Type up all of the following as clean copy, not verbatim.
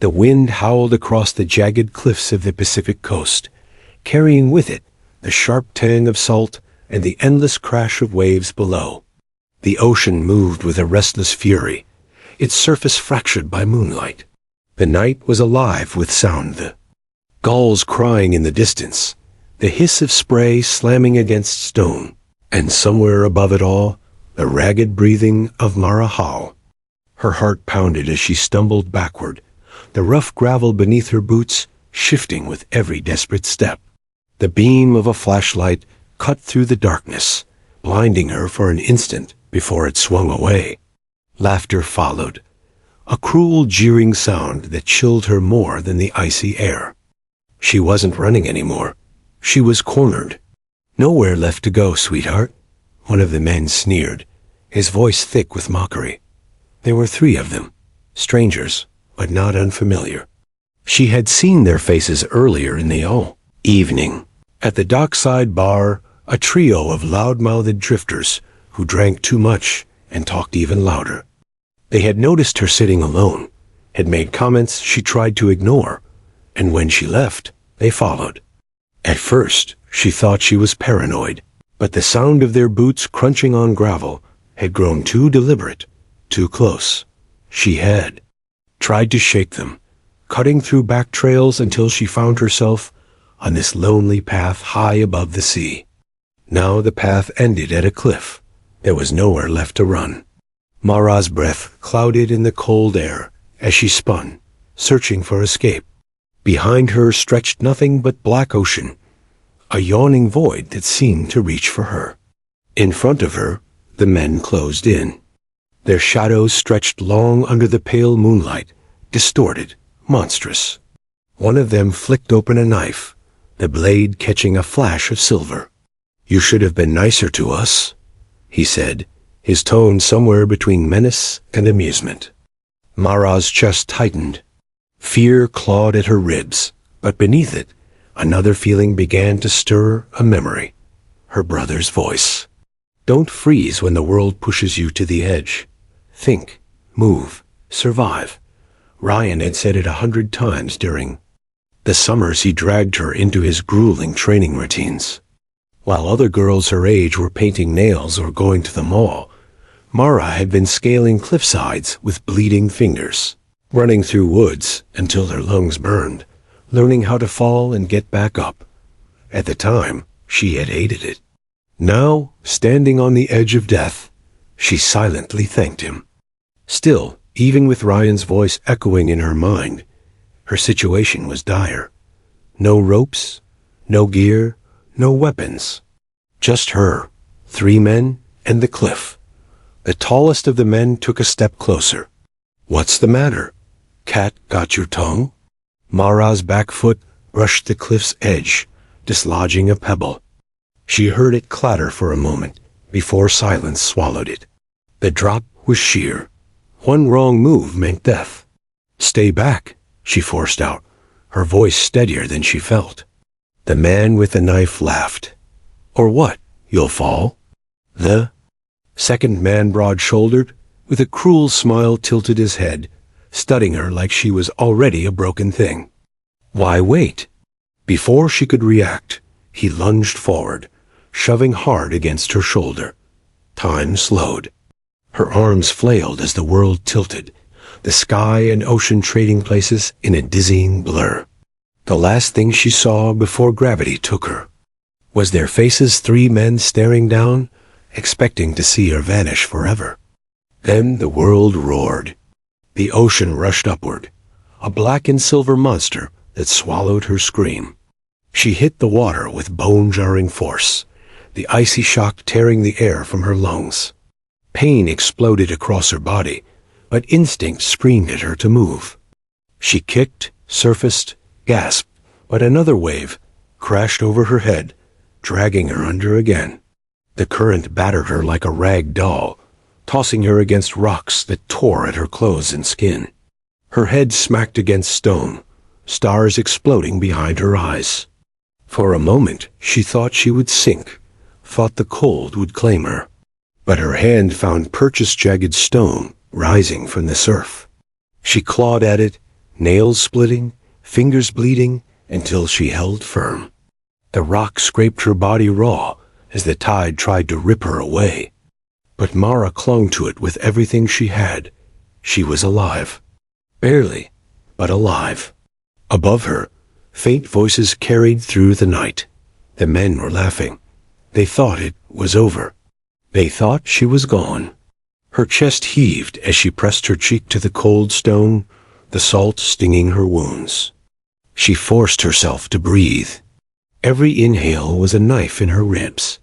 The wind howled across the jagged cliffs of the Pacific coast, carrying with it the sharp tang of salt and the endless crash of waves below. The ocean moved with a restless fury, its surface fractured by moonlight. The night was alive with sound, the gulls crying in the distance, the hiss of spray slamming against stone, and somewhere above it all, the ragged breathing of Mara Hall. Her heart pounded as she stumbled backward, the rough gravel beneath her boots shifting with every desperate step. The beam of a flashlight cut through the darkness, blinding her for an instant before it swung away. Laughter followed, a cruel, jeering sound that chilled her more than the icy air. She wasn't running anymore. She was cornered. "Nowhere left to go, sweetheart," one of the men sneered, his voice thick with mockery. There were 3 of them, strangers, but not unfamiliar. She had seen their faces earlier in the evening. At the dockside bar, a trio of loud-mouthed drifters who drank too much and talked even louder. They had noticed her sitting alone, had made comments she tried to ignore, and when she left, they followed. At first, she thought she was paranoid, but the sound of their boots crunching on gravel had grown too deliberate, too close. She had tried to shake them, cutting through back trails until she found herself on this lonely path high above the sea. Now the path ended at a cliff. There was nowhere left to run. Mara's breath clouded in the cold air as she spun, searching for escape. Behind her stretched nothing but black ocean, a yawning void that seemed to reach for her. In front of her, the men closed in. Their shadows stretched long under the pale moonlight, distorted, monstrous. One of them flicked open a knife, the blade catching a flash of silver. "You should have been nicer to us," he said, his tone somewhere between menace and amusement. Mara's chest tightened. Fear clawed at her ribs, but beneath it, another feeling began to stir, a memory. Her brother's voice. "Don't freeze when the world pushes you to the edge. Think, move, survive." Ryan had said it 100 times during the summers he dragged her into his grueling training routines. While other girls her age were painting nails or going to the mall, Mara had been scaling cliff sides with bleeding fingers, running through woods until her lungs burned, learning how to fall and get back up. At the time, she had hated it. Now, standing on the edge of death, she silently thanked him. Still, even with Ryan's voice echoing in her mind, her situation was dire. No ropes, no gear, no weapons. Just her, 3 men, and the cliff. The tallest of the men took a step closer. "What's the matter? Cat got your tongue?" Mara's back foot brushed the cliff's edge, dislodging a pebble. She heard it clatter for a moment before silence swallowed it. The drop was sheer. One wrong move meant death. "Stay back," she forced out, her voice steadier than she felt. The man with the knife laughed. "Or what? You'll fall?" The second man, broad-shouldered, with a cruel smile, tilted his head, studying her like she was already a broken thing. "Why wait?" Before she could react, he lunged forward, shoving hard against her shoulder. Time slowed. Her arms flailed as the world tilted, the sky and ocean trading places in a dizzying blur. The last thing she saw before gravity took her was their faces, 3 men staring down, expecting to see her vanish forever. Then the world roared. The ocean rushed upward, a black and silver monster that swallowed her scream. She hit the water with bone-jarring force, the icy shock tearing the air from her lungs. Pain exploded across her body, but instinct screamed at her to move. She kicked, surfaced, gasped, but another wave crashed over her head, dragging her under again. The current battered her like a rag doll, tossing her against rocks that tore at her clothes and skin. Her head smacked against stone, stars exploding behind her eyes. For a moment, she thought she would sink, thought the cold would claim her. But her hand found purchased jagged stone rising from the surf. She clawed at it, nails splitting, fingers bleeding, until she held firm. The rock scraped her body raw as the tide tried to rip her away. But Mara clung to it with everything she had. She was alive. Barely, but alive. Above her, faint voices carried through the night. The men were laughing. They thought it was over. They thought she was gone. Her chest heaved as she pressed her cheek to the cold stone, the salt stinging her wounds. She forced herself to breathe. Every inhale was a knife in her ribs.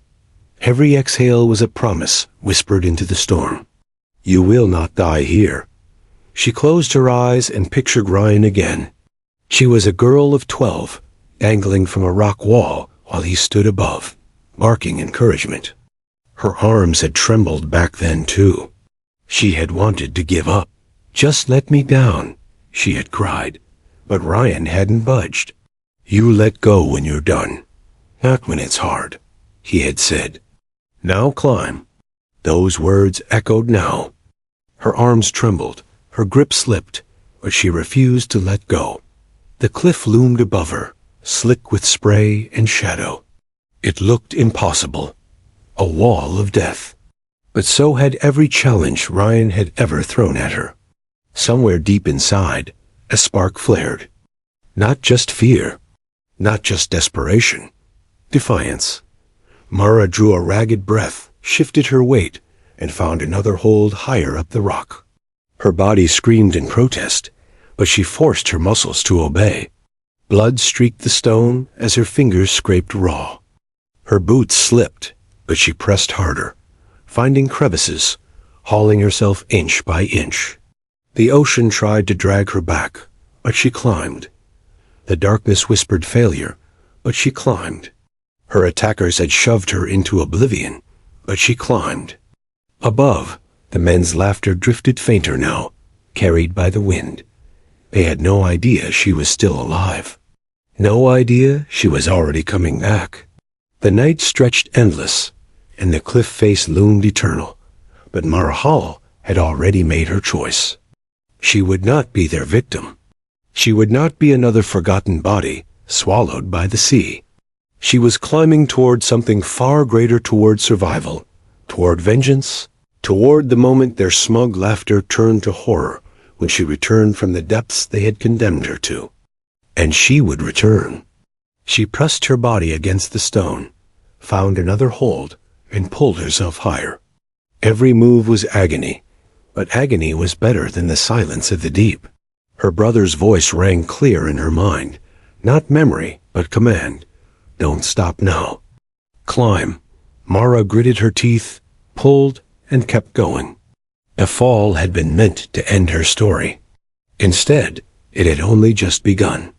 Every exhale was a promise whispered into the storm. You will not die here. She closed her eyes and pictured Ryan again. She was a girl of 12, dangling from a rock wall while he stood above, barking encouragement. Her arms had trembled back then too. She had wanted to give up. Just let me down, she had cried. But Ryan hadn't budged. You let go when you're done. Not when it's hard, he had said. Now climb. Those words echoed now. Her arms trembled, her grip slipped, but she refused to let go. The cliff loomed above her, slick with spray and shadow. It looked impossible, a wall of death. But so had every challenge Ryan had ever thrown at her. Somewhere deep inside, a spark flared. Not just fear, not just desperation, defiance. Mara drew a ragged breath, shifted her weight, and found another hold higher up the rock. Her body screamed in protest, but she forced her muscles to obey. Blood streaked the stone as her fingers scraped raw. Her boots slipped, but she pressed harder, finding crevices, hauling herself inch by inch. The ocean tried to drag her back, but she climbed. The darkness whispered failure, but she climbed. Her attackers had shoved her into oblivion, but she climbed. Above, the men's laughter drifted fainter now, carried by the wind. They had no idea she was still alive. No idea she was already coming back. The night stretched endless, and the cliff face loomed eternal. But Mara Hall had already made her choice. She would not be their victim. She would not be another forgotten body, swallowed by the sea. She was climbing toward something far greater, toward survival, toward vengeance, toward the moment their smug laughter turned to horror when she returned from the depths they had condemned her to. And she would return. She pressed her body against the stone, found another hold, and pulled herself higher. Every move was agony, but agony was better than the silence of the deep. Her brother's voice rang clear in her mind, not memory, but command. Don't stop now. Climb. Mara gritted her teeth, pulled, and kept going. A fall had been meant to end her story. Instead, it had only just begun.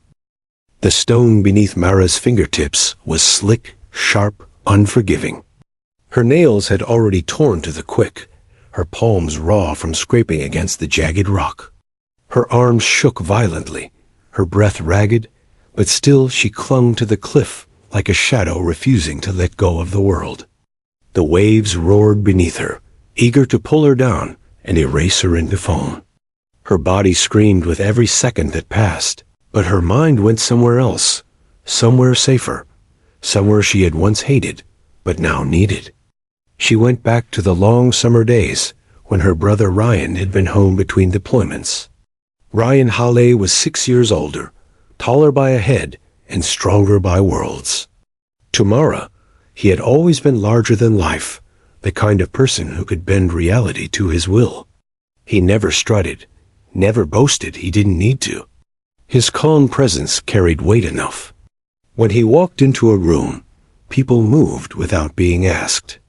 The stone beneath Mara's fingertips was slick, sharp, unforgiving. Her nails had already torn to the quick, her palms raw from scraping against the jagged rock. Her arms shook violently, her breath ragged, but still she clung to the cliff like a shadow refusing to let go of the world. The waves roared beneath her, eager to pull her down and erase her into foam. Her body screamed with every second that passed, but her mind went somewhere else, somewhere safer, somewhere she had once hated, but now needed. She went back to the long summer days when her brother Ryan had been home between deployments. Ryan Halley was 6 years older, taller by a head and stronger by worlds. To Mara, he had always been larger than life, the kind of person who could bend reality to his will. He never strutted, never boasted he didn't need to. His calm presence carried weight enough. When he walked into a room, people moved without being asked.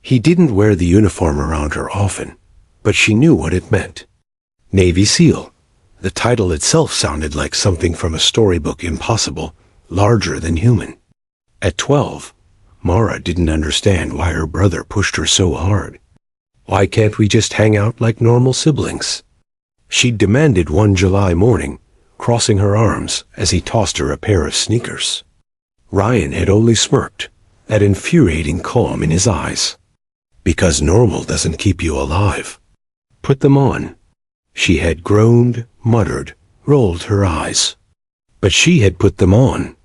He didn't wear the uniform around her often, but she knew what it meant. Navy SEAL. The title itself sounded like something from a storybook, impossible, larger than human. At 12, Mara didn't understand why her brother pushed her so hard. Why can't we just hang out like normal siblings? She demanded one July morning, crossing her arms as he tossed her a pair of sneakers. Ryan had only smirked, that infuriating calm in his eyes. Because normal doesn't keep you alive. Put them on. She had groaned, muttered, rolled her eyes. But she had put them on.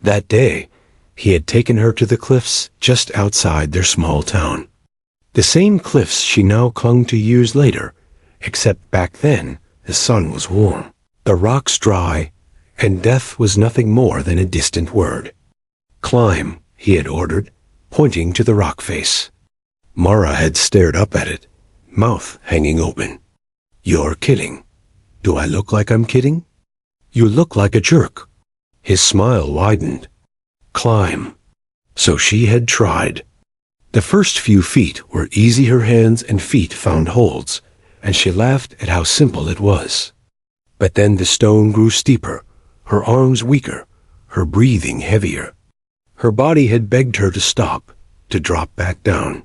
That day, he had taken her to the cliffs just outside their small town. The same cliffs she now clung to years later, except back then the sun was warm, the rocks dry, and death was nothing more than a distant word. "Climb," he had ordered, pointing to the rock face. Mara had stared up at it, mouth hanging open. "You're kidding. Do I look like I'm kidding?" "You look like a jerk." His smile widened. "Climb." So she had tried. The first few feet were easy. Her hands and feet found holds, and she laughed at how simple it was. But then the stone grew steeper, her arms weaker, her breathing heavier. Her body had begged her to stop, to drop back down.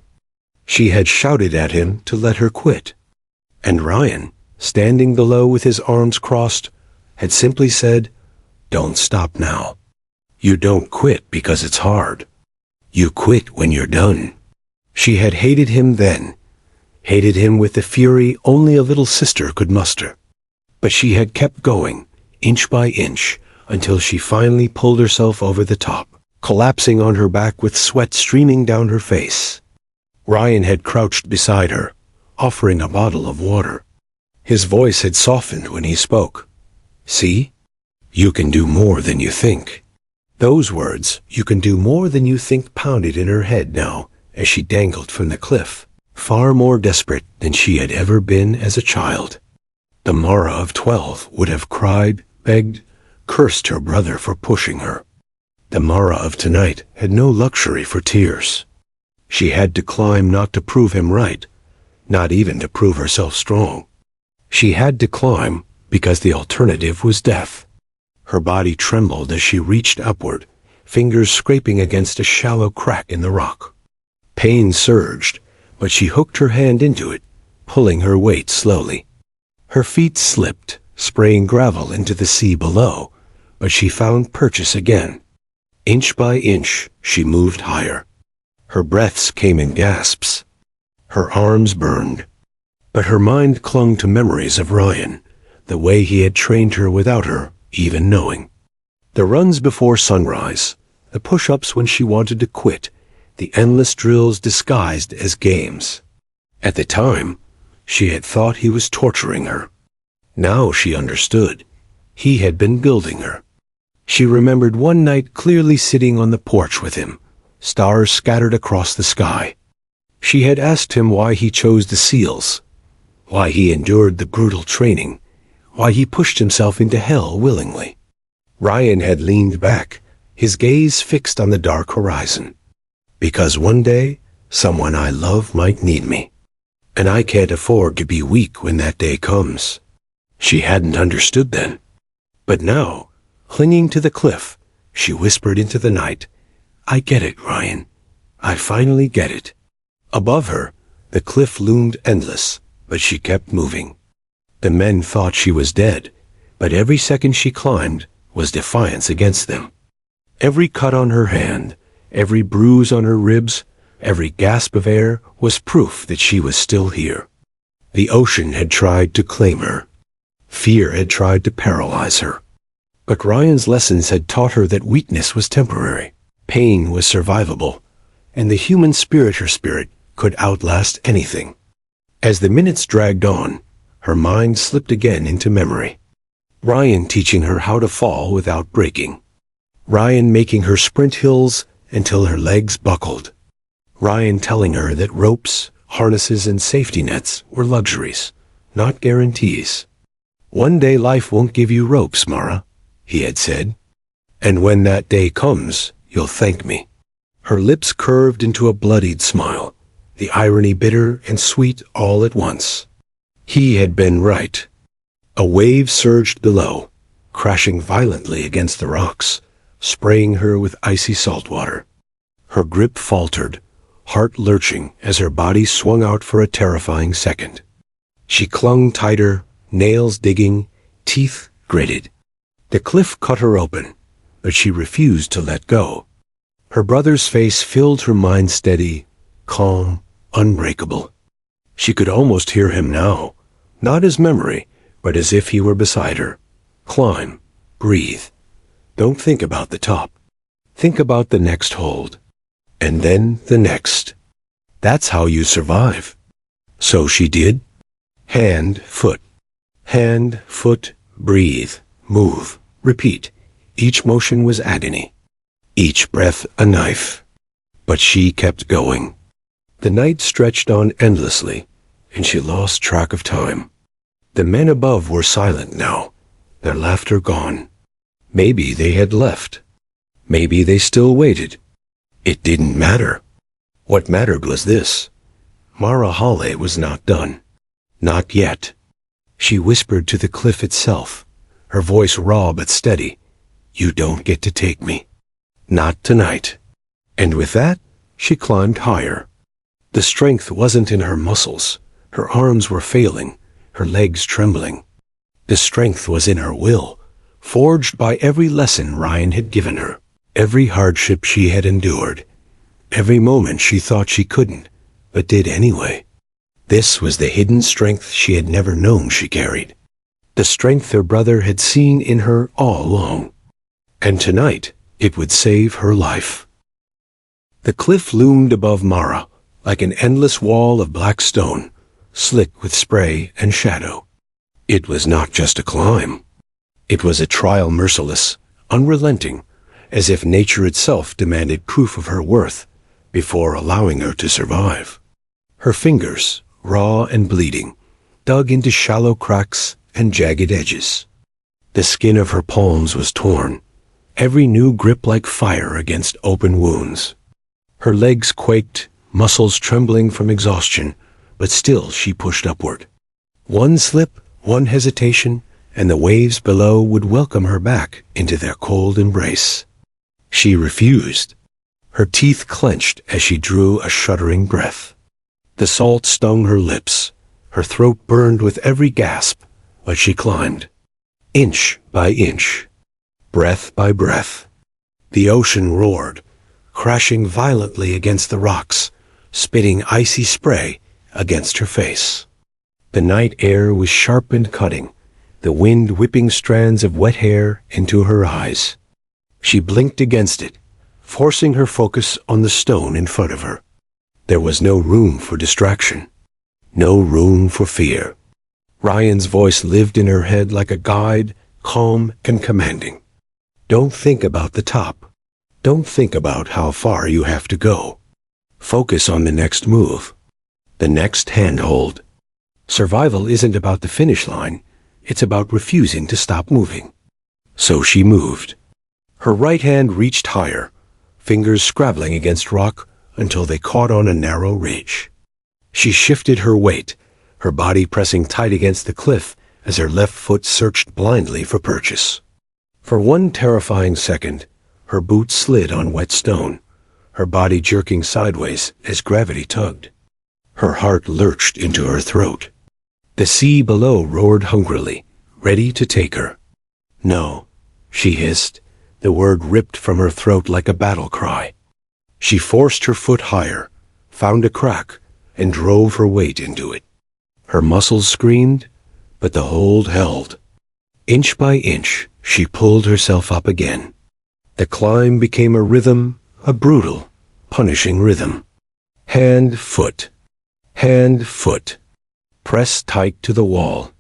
She had shouted at him to let her quit. And Ryan, standing below with his arms crossed, had simply said, "Don't stop now. You don't quit because it's hard. You quit when you're done." She had hated him then, hated him with the fury only a little sister could muster. But she had kept going, inch by inch, until she finally pulled herself over the top, collapsing on her back with sweat streaming down her face. Ryan had crouched beside her, offering a bottle of water. His voice had softened when he spoke. "See? You can do more than you think." Those words, "you can do more than you think," pounded in her head now as she dangled from the cliff, far more desperate than she had ever been as a child. The Mara of 12 would have cried, begged, cursed her brother for pushing her. The Mara of tonight had no luxury for tears. She had to climb not to prove him right, not even to prove herself strong. She had to climb because the alternative was death. Her body trembled as she reached upward, fingers scraping against a shallow crack in the rock. Pain surged, but she hooked her hand into it, pulling her weight slowly. Her feet slipped, spraying gravel into the sea below, but she found purchase again. Inch by inch, she moved higher. Her breaths came in gasps. Her arms burned. But her mind clung to memories of Ryan, the way he had trained her without her even knowing. The runs before sunrise, the push-ups when she wanted to quit, the endless drills disguised as games. At the time, she had thought he was torturing her. Now she understood. He had been building her. She remembered one night clearly sitting on the porch with him, stars scattered across the sky. She had asked him why he chose the SEALs, why he endured the brutal training, why he pushed himself into hell willingly. Ryan had leaned back, his gaze fixed on the dark horizon. "Because one day, someone I love might need me, and I can't afford to be weak when that day comes." She hadn't understood then. But now, clinging to the cliff, she whispered into the night, "I get it, Ryan. I finally get it." Above her, the cliff loomed endless, but she kept moving. The men thought she was dead, but every second she climbed was defiance against them. Every cut on her hand, every bruise on her ribs, every gasp of air was proof that she was still here. The ocean had tried to claim her. Fear had tried to paralyze her. But Ryan's lessons had taught her that weakness was temporary, pain was survivable, and the human spirit, her spirit, could outlast anything. As the minutes dragged on, her mind slipped again into memory. Ryan teaching her how to fall without breaking. Ryan making her sprint hills until her legs buckled. Ryan telling her that ropes, harnesses, and safety nets were luxuries, not guarantees. "One day life won't give you ropes, Mara," he had said. "And when that day comes, you'll thank me." Her lips curved into a bloodied smile, the irony bitter and sweet all at once. He had been right. A wave surged below, crashing violently against the rocks, spraying her with icy salt water. Her grip faltered, heart lurching as her body swung out for a terrifying second. She clung tighter, nails digging, teeth gritted. The cliff cut her open, but she refused to let go. Her brother's face filled her mind, steady, calm, unbreakable. She could almost hear him now, not as memory, but as if he were beside her, Climb. Breathe. Don't think about the top. Think about the next hold. And then the next. That's how you survive. So she did. Hand, foot. Hand, foot, breathe, move, repeat. Each motion was agony. Each breath a knife. But she kept going. The night stretched on endlessly, and she lost track of time. The men above were silent now, their laughter gone. Maybe they had left. Maybe they still waited. It didn't matter. What mattered was this. Mara Hale was not done. Not yet. She whispered to the cliff itself, her voice raw but steady. You don't get to take me. Not tonight. And with that, she climbed higher. The strength wasn't in her muscles. Her arms were failing, her legs trembling. The strength was in her will, forged by every lesson Ryan had given her, every hardship she had endured, every moment she thought she couldn't, but did anyway. This was the hidden strength she had never known she carried, the strength her brother had seen in her all along. And tonight, it would save her life. The cliff loomed above Mara, like an endless wall of black stone, slick with spray and shadow. It was not just a climb. It was a trial merciless, unrelenting, as if nature itself demanded proof of her worth before allowing her to survive. Her fingers, raw and bleeding, dug into shallow cracks and jagged edges. The skin of her palms was torn, every new grip like fire against open wounds. Her legs quaked, muscles trembling from exhaustion, but still she pushed upward. One slip, one hesitation, and the waves below would welcome her back into their cold embrace. She refused. Her teeth clenched as she drew a shuddering breath. The salt stung her lips. Her throat burned with every gasp, but she climbed. Inch by inch, breath by breath. The ocean roared, crashing violently against the rocks, spitting icy spray against her face. The night air was sharp and cutting, the wind whipping strands of wet hair into her eyes. She blinked against it, forcing her focus on the stone in front of her. There was no room for distraction, no room for fear. Ryan's voice lived in her head like a guide, calm and commanding. Don't think about the top. Don't think about how far you have to go. Focus on the next move, the next handhold. Survival isn't about the finish line. It's about refusing to stop moving. So she moved. Her right hand reached higher, fingers scrabbling against rock until they caught on a narrow ridge. She shifted her weight, her body pressing tight against the cliff as her left foot searched blindly for purchase. For one terrifying second, her boot slid on wet stone, her body jerking sideways as gravity tugged. Her heart lurched into her throat. The sea below roared hungrily, ready to take her. No, she hissed, the word ripped from her throat like a battle cry. She forced her foot higher, found a crack, and drove her weight into it. Her muscles screamed, but the hold held. Inch by inch, she pulled herself up again. The climb became a rhythm, a brutal, punishing rhythm. Hand, foot. Hand, foot. Press tight to the wall.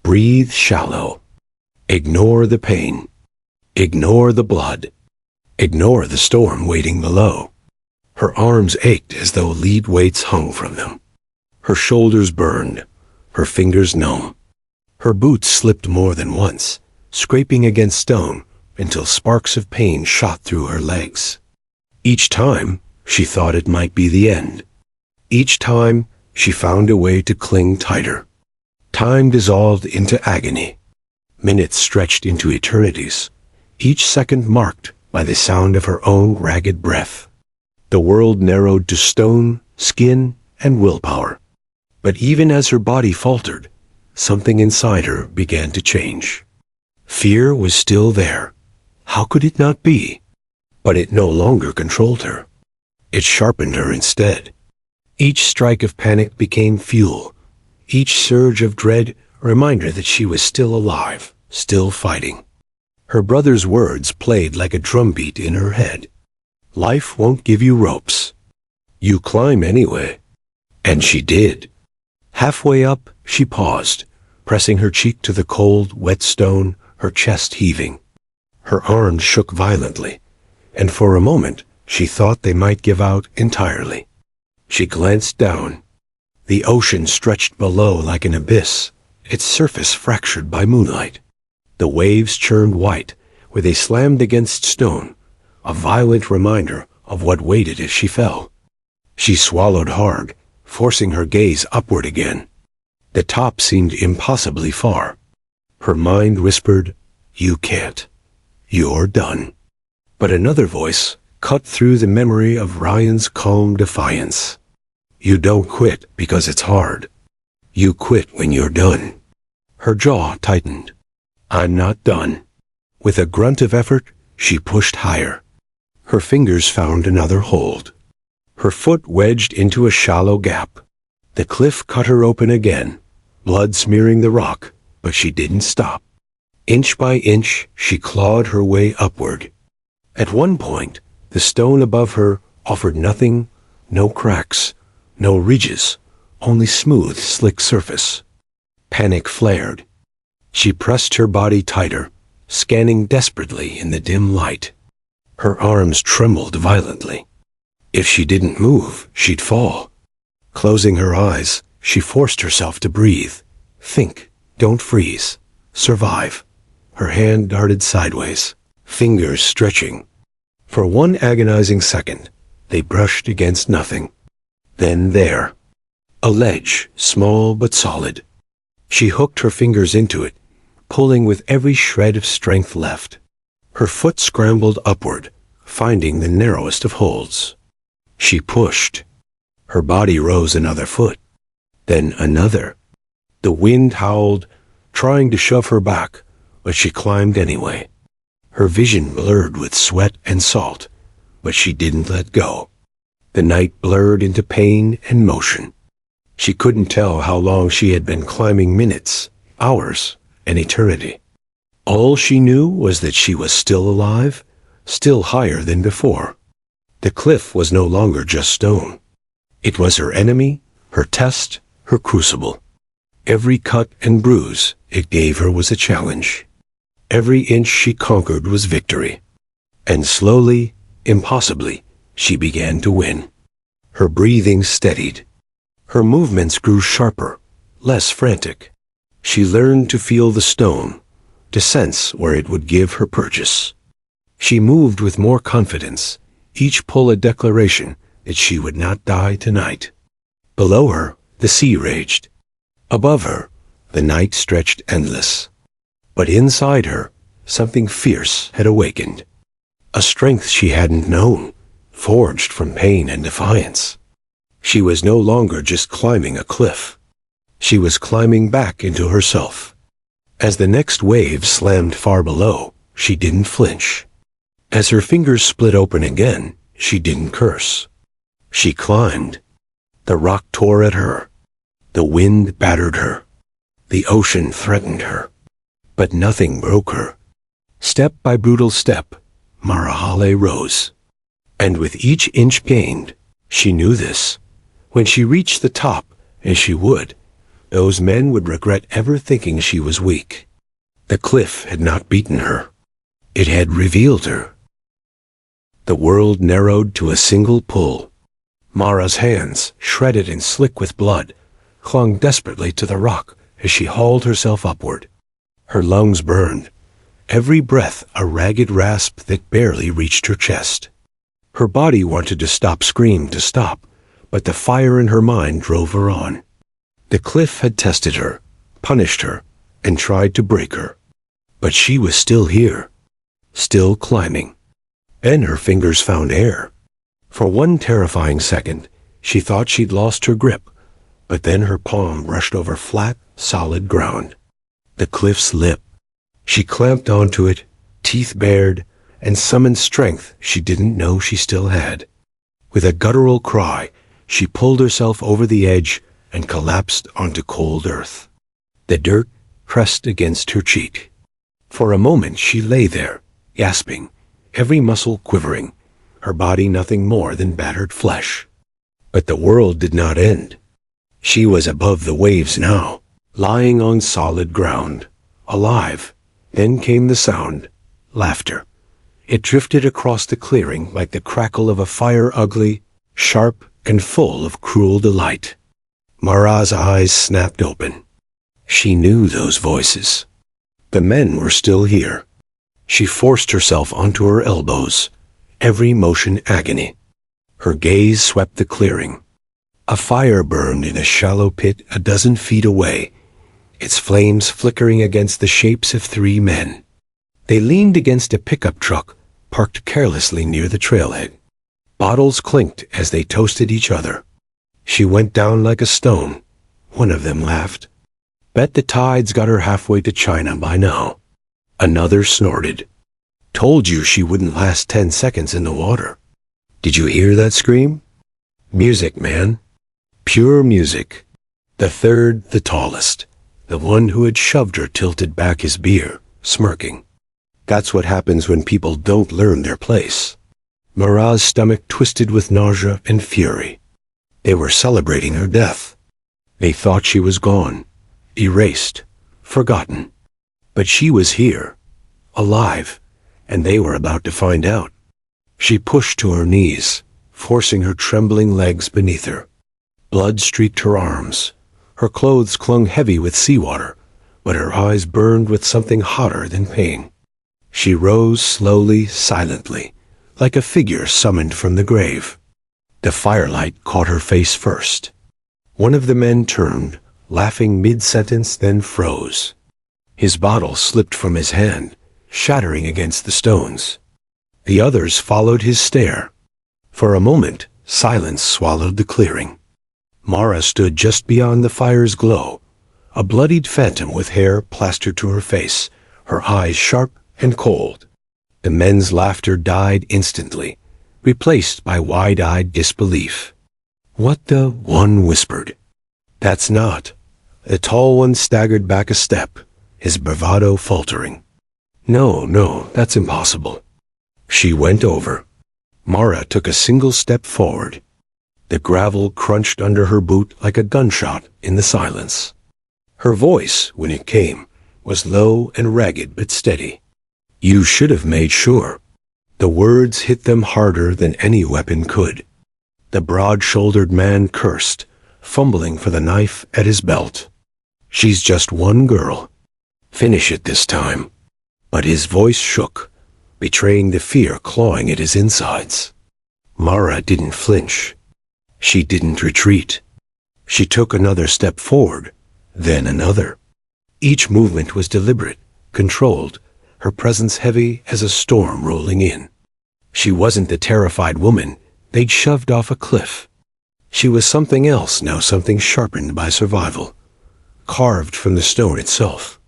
Breathe shallow. Ignore the pain. Ignore the blood. Ignore the storm waiting below. Her arms ached as though lead weights hung from them. Her shoulders burned, her fingers numb. Her boots slipped more than once, scraping against stone until sparks of pain shot through her legs. Each time, she thought it might be the end. Each time, she found a way to cling tighter. Time dissolved into agony. Minutes stretched into eternities, each second marked by the sound of her own ragged breath. The world narrowed to stone, skin, and willpower. But even as her body faltered, something inside her began to change. Fear was still there. How could it not be? But it no longer controlled her. It sharpened her instead. Each strike of panic became fuel, each surge of dread a reminder that she was still alive, still fighting. Her brother's words played like a drumbeat in her head. Life won't give you ropes. You climb anyway. And she did. Halfway up, she paused, pressing her cheek to the cold, wet stone, her chest heaving. Her arms shook violently, and for a moment she thought they might give out entirely. She glanced down. The ocean stretched below like an abyss, its surface fractured by moonlight. The waves churned white where they slammed against stone, a violent reminder of what waited as she fell. She swallowed hard, forcing her gaze upward again. The top seemed impossibly far. Her mind whispered, "You can't. You're done." But another voice cut through the memory of Ryan's calm defiance. "You don't quit because it's hard. You quit when you're done." Her jaw tightened. "I'm not done." With a grunt of effort, she pushed higher. Her fingers found another hold. Her foot wedged into a shallow gap. The cliff cut her open again, blood smearing the rock, but she didn't stop. Inch by inch, she clawed her way upward. At one point, the stone above her offered nothing, no cracks, no ridges, only smooth, slick surface. Panic flared. She pressed her body tighter, scanning desperately in the dim light. Her arms trembled violently. If she didn't move, she'd fall. Closing her eyes, she forced herself to breathe. Think, don't freeze. Survive. Her hand darted sideways, fingers stretching. For one agonizing second, they brushed against nothing. Then there. A ledge, small but solid. She hooked her fingers into it, pulling with every shred of strength left. Her foot scrambled upward, finding the narrowest of holds. She pushed. Her body rose another foot, then another. The wind howled, trying to shove her back, but she climbed anyway. Her vision blurred with sweat and salt, but she didn't let go. The night blurred into pain and motion. She couldn't tell how long she had been climbing, minutes, hours, an eternity. All she knew was that she was still alive, still higher than before. The cliff was no longer just stone. It was her enemy, her test, her crucible. Every cut and bruise it gave her was a challenge. Every inch she conquered was victory. And slowly, impossibly, she began to win. Her breathing steadied. Her movements grew sharper, less frantic. She learned to feel the stone, to sense where it would give her purchase. She moved with more confidence, each pull a declaration that she would not die tonight. Below her, the sea raged. Above her, the night stretched endless. But inside her, something fierce had awakened. A strength she hadn't known, forged from pain and defiance. She was no longer just climbing a cliff. She was climbing back into herself. As the next wave slammed far below, she didn't flinch. As her fingers split open again, she didn't curse. She climbed. The rock tore at her. The wind battered her. The ocean threatened her. But nothing broke her. Step by brutal step, Marahale rose. And with each inch gained, she knew this. When she reached the top, as she would, those men would regret ever thinking she was weak. The cliff had not beaten her. It had revealed her. The world narrowed to a single pull. Mara's hands, shredded and slick with blood, clung desperately to the rock as she hauled herself upward. Her lungs burned, every breath a ragged rasp that barely reached her chest. Her body wanted to scream to stop, but the fire in her mind drove her on. The cliff had tested her, punished her, and tried to break her. But she was still here, still climbing. And her fingers found air. For one terrifying second, she thought she'd lost her grip, but then her palm brushed over flat, solid ground. The cliff's lip. She clamped onto it, teeth bared, and summoned strength she didn't know she still had. With a guttural cry, she pulled herself over the edge and collapsed onto cold earth. The dirt pressed against her cheek. For a moment she lay there, gasping, every muscle quivering, her body nothing more than battered flesh. But the world did not end. She was above the waves now, lying on solid ground, alive. Then came the sound, laughter. It drifted across the clearing like the crackle of a fire, ugly, sharp, and full of cruel delight. Mara's eyes snapped open. She knew those voices. The men were still here. She forced herself onto her elbows, every motion agony. Her gaze swept the clearing. A fire burned in a shallow pit a dozen feet away, its flames flickering against the shapes of three men. They leaned against a pickup truck parked carelessly near the trailhead. Bottles clinked as they toasted each other. She went down like a stone. One of them laughed. Bet the tides got her halfway to China by now. Another snorted. Told you she wouldn't last 10 seconds in the water. Did you hear that scream? Music, man. Pure music. The third, the tallest, the one who had shoved her, tilted back his beer, smirking. That's what happens when people don't learn their place. Mara's stomach twisted with nausea and fury. They were celebrating her death. They thought she was gone, erased, forgotten. But she was here, alive, and they were about to find out. She pushed to her knees, forcing her trembling legs beneath her. Blood streaked her arms. Her clothes clung heavy with seawater, but her eyes burned with something hotter than pain. She rose slowly, silently, like a figure summoned from the grave. The firelight caught her face first. One of the men turned, laughing mid-sentence, then froze. His bottle slipped from his hand, shattering against the stones. The others followed his stare. For a moment, silence swallowed the clearing. Mara stood just beyond the fire's glow, a bloodied phantom with hair plastered to her face, her eyes sharp and cold. The men's laughter died instantly, replaced by wide-eyed disbelief. What the? One whispered. That's not. The tall one staggered back a step, his bravado faltering. No, that's impossible. She went over. Mara took a single step forward. The gravel crunched under her boot like a gunshot in the silence. Her voice, when it came, was low and ragged but steady. You should have made sure. The words hit them harder than any weapon could. The broad-shouldered man cursed, fumbling for the knife at his belt. She's just one girl. Finish it this time. But his voice shook, betraying the fear clawing at his insides. Mara didn't flinch. She didn't retreat. She took another step forward, then another. Each movement was deliberate, controlled, her presence heavy as a storm rolling in. She wasn't the terrified woman they'd shoved off a cliff. She was something else now, something sharpened by survival, carved from the stone itself.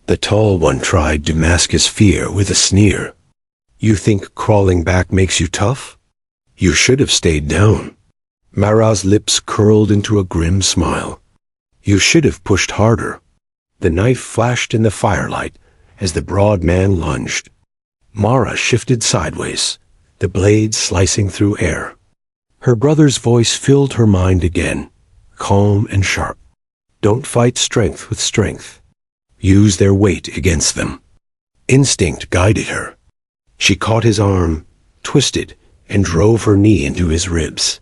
The tall one tried to mask his fear with a sneer. You think crawling back makes you tough? You should have stayed down. Mara's lips curled into a grim smile. You should have pushed harder. The knife flashed in the firelight as the broad man lunged. Mara shifted sideways, the blade slicing through air. Her brother's voice filled her mind again, calm and sharp. Don't fight strength with strength. Use their weight against them. Instinct guided her. She caught his arm, twisted, and drove her knee into his ribs.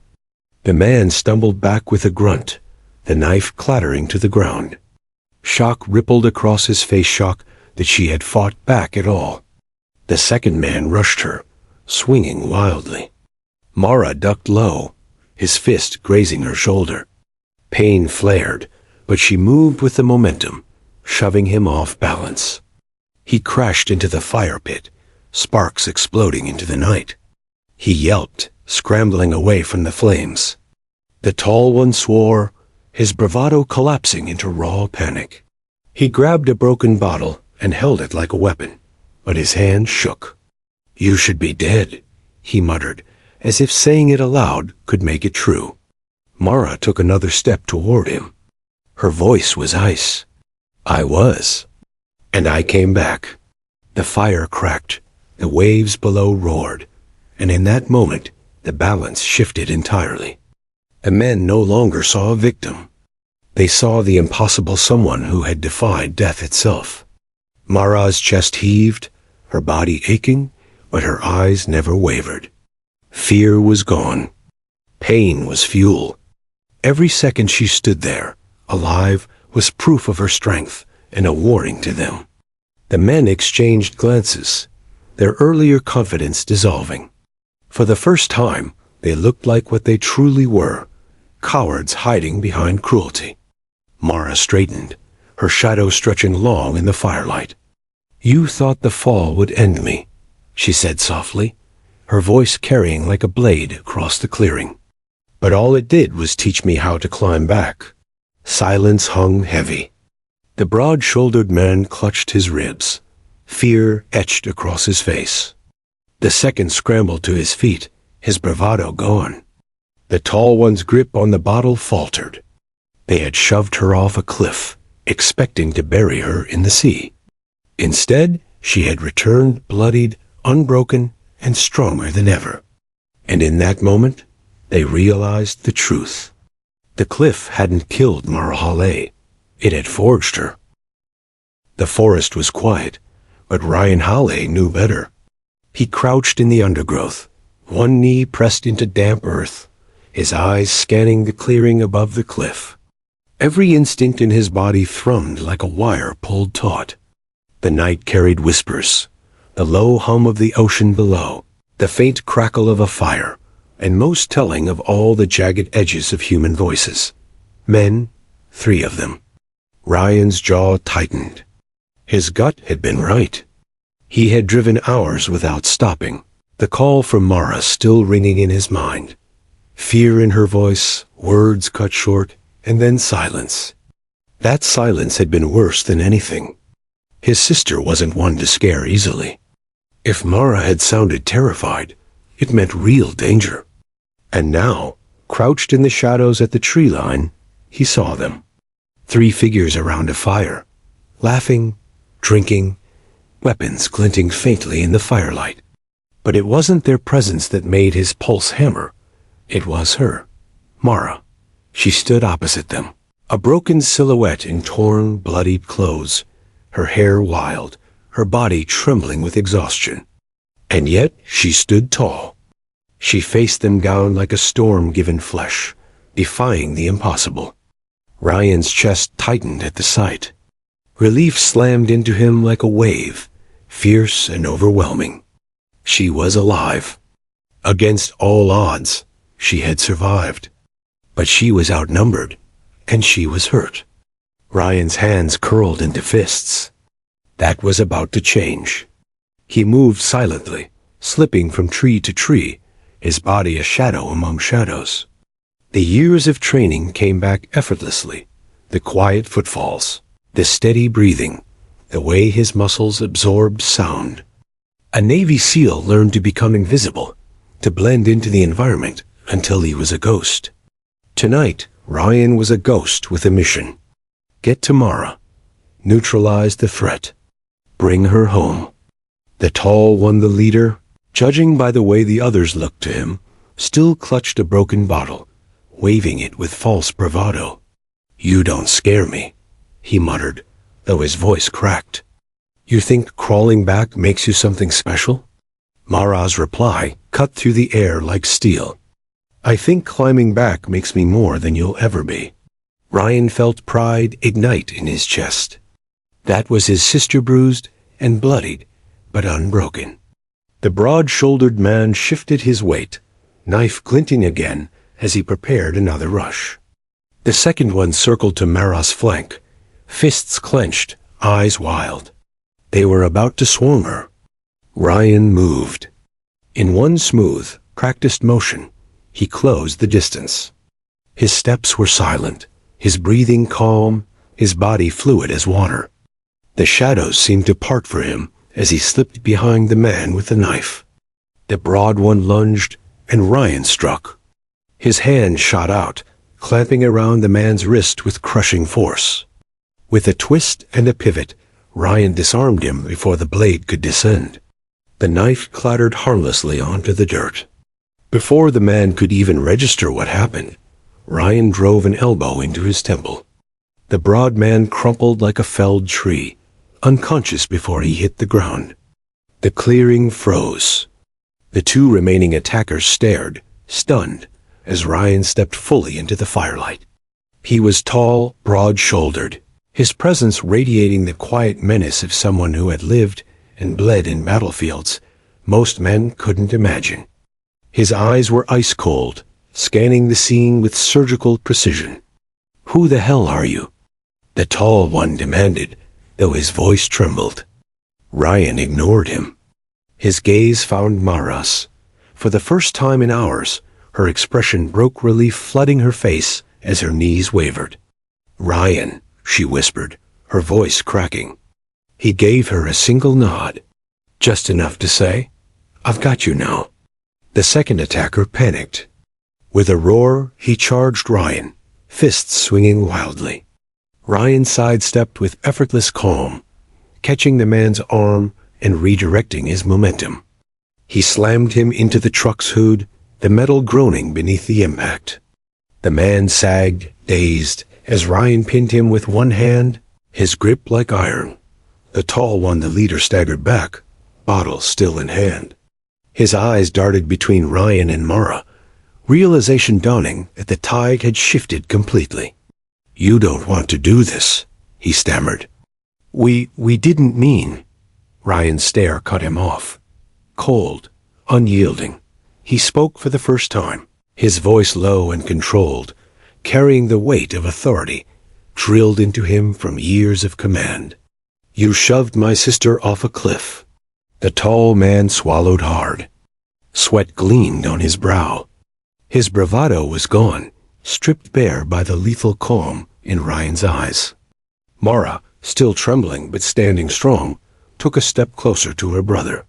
The man stumbled back with a grunt, the knife clattering to the ground. Shock rippled across his face, shock that she had fought back at all. The second man rushed her, swinging wildly. Mara ducked low, his fist grazing her shoulder. Pain flared, but she moved with the momentum, shoving him off balance. He crashed into the fire pit, sparks exploding into the night. He yelped, scrambling away from the flames. The tall one swore, his bravado collapsing into raw panic. He grabbed a broken bottle and held it like a weapon, but his hand shook. You should be dead, he muttered, as if saying it aloud could make it true. Mara took another step toward him. Her voice was ice. I was. And I came back. The fire cracked, the waves below roared, and in that moment, the balance shifted entirely. The men no longer saw a victim. They saw the impossible someone who had defied death itself. Mara's chest heaved, her body aching, but her eyes never wavered. Fear was gone. Pain was fuel. Every second she stood there, alive, was proof of her strength and a warning to them. The men exchanged glances, their earlier confidence dissolving. For the first time, they looked like what they truly were, cowards hiding behind cruelty. Mara straightened, her shadow stretching long in the firelight. "You thought the fall would end me," she said softly, her voice carrying like a blade across the clearing. "But all it did was teach me how to climb back." Silence hung heavy. The broad-shouldered man clutched his ribs, fear etched across his face. The second scrambled to his feet, his bravado gone. The tall one's grip on the bottle faltered. They had shoved her off a cliff, expecting to bury her in the sea. Instead, she had returned bloodied, unbroken, and stronger than ever. And in that moment, they realized the truth. The cliff hadn't killed Marahale. It had forged her. The forest was quiet, but Ryan Hale knew better. He crouched in the undergrowth, one knee pressed into damp earth, his eyes scanning the clearing above the cliff. Every instinct in his body thrummed like a wire pulled taut. The night carried whispers, the low hum of the ocean below, the faint crackle of a fire, and most telling of all the jagged edges of human voices. Men, 3 of them. Ryan's jaw tightened. His gut had been right. He had driven hours without stopping, the call from Mara still ringing in his mind. Fear in her voice, words cut short, and then silence. That silence had been worse than anything. His sister wasn't one to scare easily. If Mara had sounded terrified, it meant real danger. And now, crouched in the shadows at the tree line, he saw them. 3 figures around a fire, laughing, drinking, weapons glinting faintly in the firelight. But it wasn't their presence that made his pulse hammer. It was her, Mara. She stood opposite them, a broken silhouette in torn, bloodied clothes, her hair wild, her body trembling with exhaustion. And yet she stood tall. She faced them down like a storm-given flesh, defying the impossible. Ryan's chest tightened at the sight. Relief slammed into him like a wave, fierce and overwhelming. She was alive. Against all odds, she had survived. But she was outnumbered, and she was hurt. Ryan's hands curled into fists. That was about to change. He moved silently, slipping from tree to tree, his body a shadow among shadows. The years of training came back effortlessly, the quiet footfalls, the steady breathing, the way his muscles absorbed sound. A Navy SEAL learned to become invisible, to blend into the environment until he was a ghost. Tonight, Ryan was a ghost with a mission. Get to Mara, neutralize the threat, bring her home. The tall one, the leader, judging by the way the others looked to him, still clutched a broken bottle, waving it with false bravado. "You don't scare me," he muttered, though his voice cracked. "You think crawling back makes you something special?" Mara's reply cut through the air like steel. "I think climbing back makes me more than you'll ever be." Ryan felt pride ignite in his chest. That was his sister, bruised and bloodied, but unbroken. The broad-shouldered man shifted his weight, knife glinting again as he prepared another rush. The second one circled to Mara's flank, fists clenched, eyes wild. They were about to swarm her. Ryan moved. In one smooth, practiced motion, he closed the distance. His steps were silent, his breathing calm, his body fluid as water. The shadows seemed to part for him as he slipped behind the man with the knife. The broad one lunged, and Ryan struck. His hand shot out, clamping around the man's wrist with crushing force. With a twist and a pivot, Ryan disarmed him before the blade could descend. The knife clattered harmlessly onto the dirt. Before the man could even register what happened, Ryan drove an elbow into his temple. The broad man crumpled like a felled tree, unconscious before he hit the ground. The clearing froze. The two remaining attackers stared, stunned, as Ryan stepped fully into the firelight. He was tall, broad-shouldered, his presence radiating the quiet menace of someone who had lived and bled in battlefields most men couldn't imagine. His eyes were ice-cold, scanning the scene with surgical precision. "Who the hell are you?" the tall one demanded, though his voice trembled. Ryan ignored him. His gaze found Mara's. For the first time in hours, her expression broke relief flooding her face as her knees wavered. "Ryan," she whispered, her voice cracking. He gave her a single nod, just enough to say, "I've got you now." The second attacker panicked. With a roar, he charged Ryan, fists swinging wildly. Ryan sidestepped with effortless calm, catching the man's arm and redirecting his momentum. He slammed him into the truck's hood, the metal groaning beneath the impact. The man sagged, dazed, as Ryan pinned him with one hand, his grip like iron. The tall one, the leader, staggered back, bottle still in hand. His eyes darted between Ryan and Mara, realization dawning that the tide had shifted completely. "You don't want to do this," he stammered. We didn't mean." Ryan's stare cut him off. Cold, unyielding, he spoke for the first time, his voice low and controlled, carrying the weight of authority drilled into him from years of command. "You shoved my sister off a cliff." The tall man swallowed hard. Sweat gleamed on his brow. His bravado was gone, stripped bare by the lethal calm in Ryan's eyes. Mara, still trembling but standing strong, took a step closer to her brother.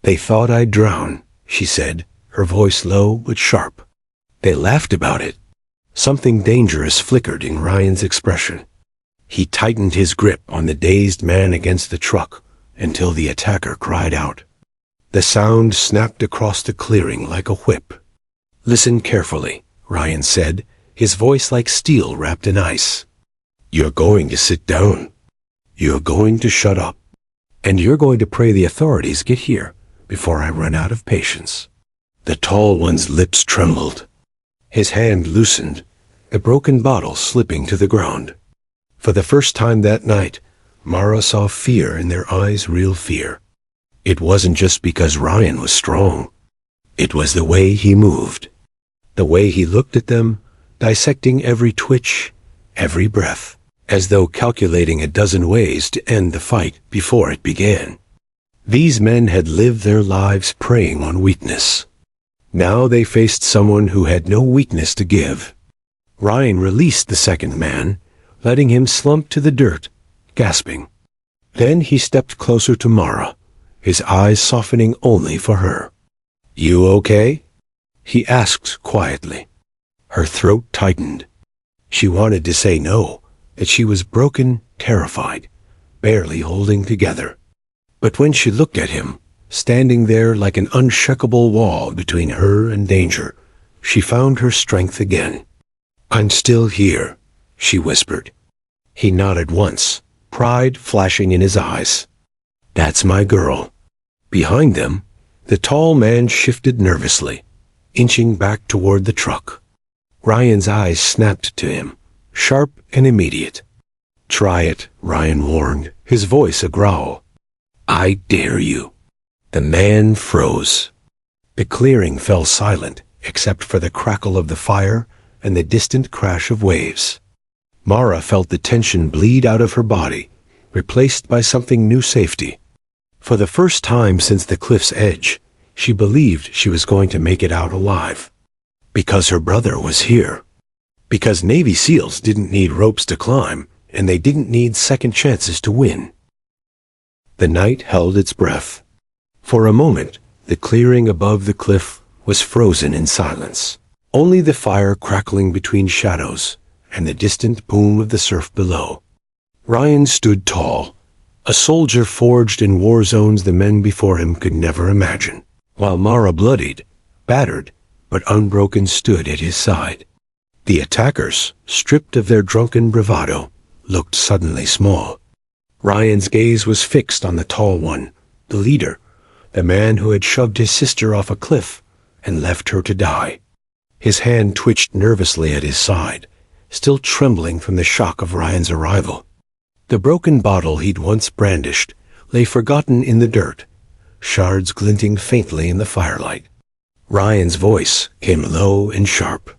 "They thought I'd drown," she said, her voice low but sharp. "They laughed about it." Something dangerous flickered in Ryan's expression. He tightened his grip on the dazed man against the truck until the attacker cried out. The sound snapped across the clearing like a whip. "Listen carefully," Ryan said, his voice like steel wrapped in ice. "You're going to sit down. You're going to shut up. And you're going to pray the authorities get here before I run out of patience." The tall one's lips trembled. His hand loosened, the broken bottle slipping to the ground. For the first time that night, Mara saw fear in their eyes, real fear. It wasn't just because Ryan was strong. It was the way he moved. The way he looked at them, dissecting every twitch, every breath, as though calculating a dozen ways to end the fight before it began. These men had lived their lives preying on weakness. Now they faced someone who had no weakness to give. Ryan released the second man, letting him slump to the dirt, gasping. Then he stepped closer to Mara, his eyes softening only for her. "You okay?" he asked quietly. Her throat tightened. She wanted to say no, that she was broken, terrified, barely holding together. But when she looked at him, standing there like an unshakable wall between her and danger, she found her strength again. "I'm still here," she whispered. He nodded once, pride flashing in his eyes. "That's my girl." Behind them, the tall man shifted nervously, inching back toward the truck. Ryan's eyes snapped to him, sharp and immediate. "Try it," Ryan warned, his voice a growl. "I dare you." The man froze. The clearing fell silent, except for the crackle of the fire and the distant crash of waves. Mara felt the tension bleed out of her body, replaced by something new: safety. For the first time since the cliff's edge, she believed she was going to make it out alive. Because her brother was here. Because Navy SEALs didn't need ropes to climb, and they didn't need second chances to win. The night held its breath. For a moment, the clearing above the cliff was frozen in silence. Only the fire crackling between shadows and the distant boom of the surf below. Ryan stood tall, A soldier forged in war zones the men before him could never imagine, while Mara, bloodied, battered, but unbroken, stood at his side. The attackers, stripped of their drunken bravado, looked suddenly small. Ryan's gaze was fixed on the tall one, the leader, the man who had shoved his sister off a cliff and left her to die. His hand twitched nervously at his side, still trembling from the shock of Ryan's arrival. The broken bottle he'd once brandished lay forgotten in the dirt, shards glinting faintly in the firelight. Ryan's voice came low and sharp.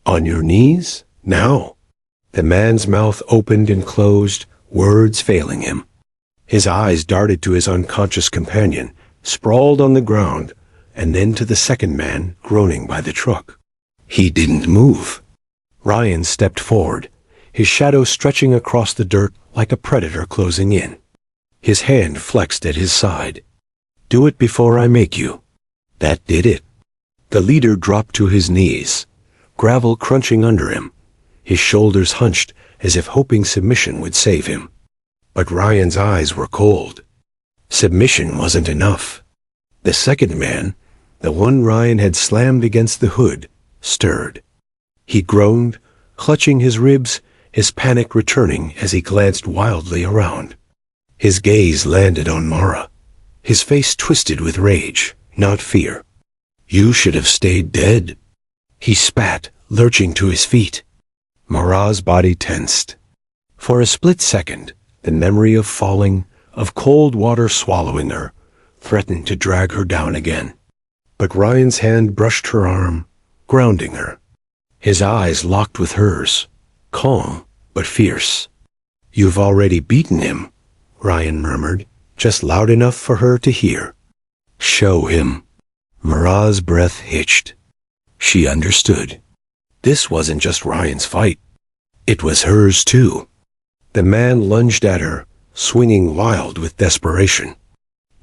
"On your knees? Now?" The man's mouth opened and closed, words failing him. His eyes darted to his unconscious companion, sprawled on the ground, and then to the second man groaning by the truck. He didn't move. Ryan stepped forward, his shadow stretching across the dirt like a predator closing in. His hand flexed at his side. "Do it before I make you." That did it. The leader dropped to his knees, gravel crunching under him, his shoulders hunched as if hoping submission would save him. But Ryan's eyes were cold. Submission wasn't enough. The second man, the one Ryan had slammed against the hood, stirred. He groaned, clutching his ribs, his panic returning as he glanced wildly around. His gaze landed on Mara, his face twisted with rage, not fear. "You should have stayed dead." He spat, lurching to his feet. Mara's body tensed. For a split second, the memory of falling, of cold water swallowing her, threatened to drag her down again. But Ryan's hand brushed her arm, grounding her. His eyes locked with hers, calm but fierce. "You've already beaten him," Ryan murmured, just loud enough for her to hear. "Show him." Mara's breath hitched. She understood. This wasn't just Ryan's fight. It was hers too. The man lunged at her, swinging wild with desperation.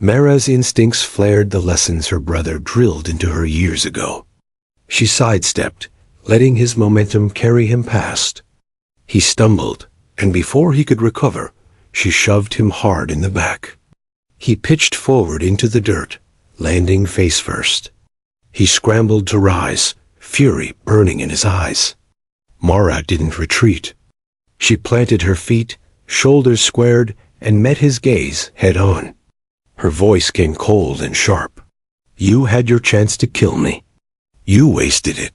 Mara's instincts flared the lessons her brother drilled into her years ago. She sidestepped, letting his momentum carry him past. He stumbled, and before he could recover, she shoved him hard in the back. He pitched forward into the dirt, landing face first. He scrambled to rise, fury burning in his eyes. Mara didn't retreat. She planted her feet, shoulders squared, and met his gaze head-on. Her voice came cold and sharp. "You had your chance to kill me. You wasted it."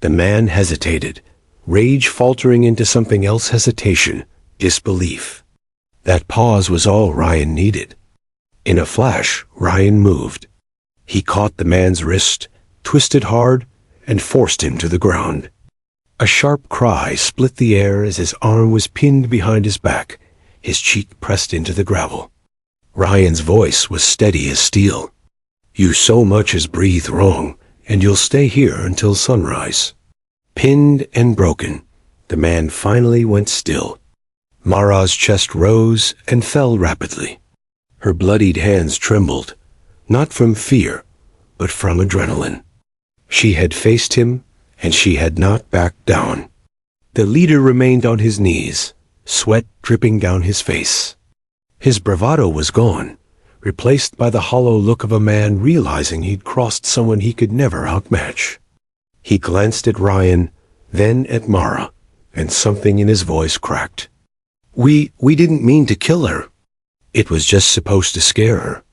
The man hesitated, rage faltering into something else: hesitation, disbelief. That pause was all Ryan needed. In a flash, Ryan moved. He caught the man's wrist, twisted hard, and forced him to the ground. A sharp cry split the air as his arm was pinned behind his back, his cheek pressed into the gravel. Ryan's voice was steady as steel. "You so much as breathe wrong, and you'll stay here until sunrise." Pinned and broken, the man finally went still. Mara's chest rose and fell rapidly. Her bloodied hands trembled, not from fear, but from adrenaline. She had faced him, and she had not backed down. The leader remained on his knees, sweat dripping down his face. His bravado was gone, replaced by the hollow look of a man realizing he'd crossed someone he could never outmatch. He glanced at Ryan, then at Mara, and something in his voice cracked. We didn't mean to kill her. It was just supposed to scare her.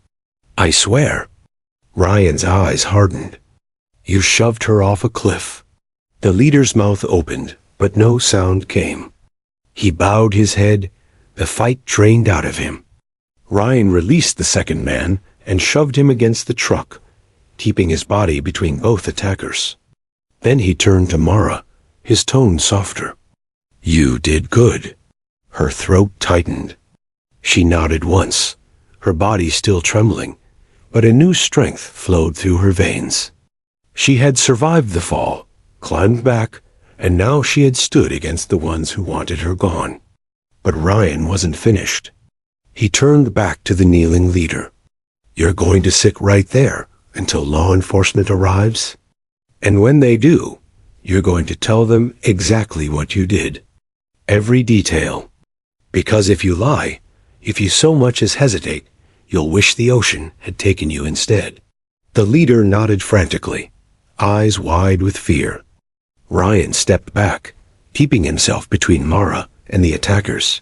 I swear." Ryan's eyes hardened. "You shoved her off a cliff." The leader's mouth opened, but no sound came. He bowed his head, the fight drained out of him. Ryan released the second man and shoved him against the truck, keeping his body between both attackers. Then he turned to Mara, his tone softer. "You did good." Her throat tightened. She nodded once, her body still trembling, but a new strength flowed through her veins. She had survived the fall, climbed back, and now she had stood against the ones who wanted her gone. But Ryan wasn't finished. He turned back to the kneeling leader. "You're going to sit right there until law enforcement arrives? And when they do, you're going to tell them exactly what you did. Every detail. Because if you lie, If you so much as hesitate, you'll wish the ocean had taken you instead." The leader nodded frantically, eyes wide with fear. Ryan stepped back, keeping himself between Mara and the attackers.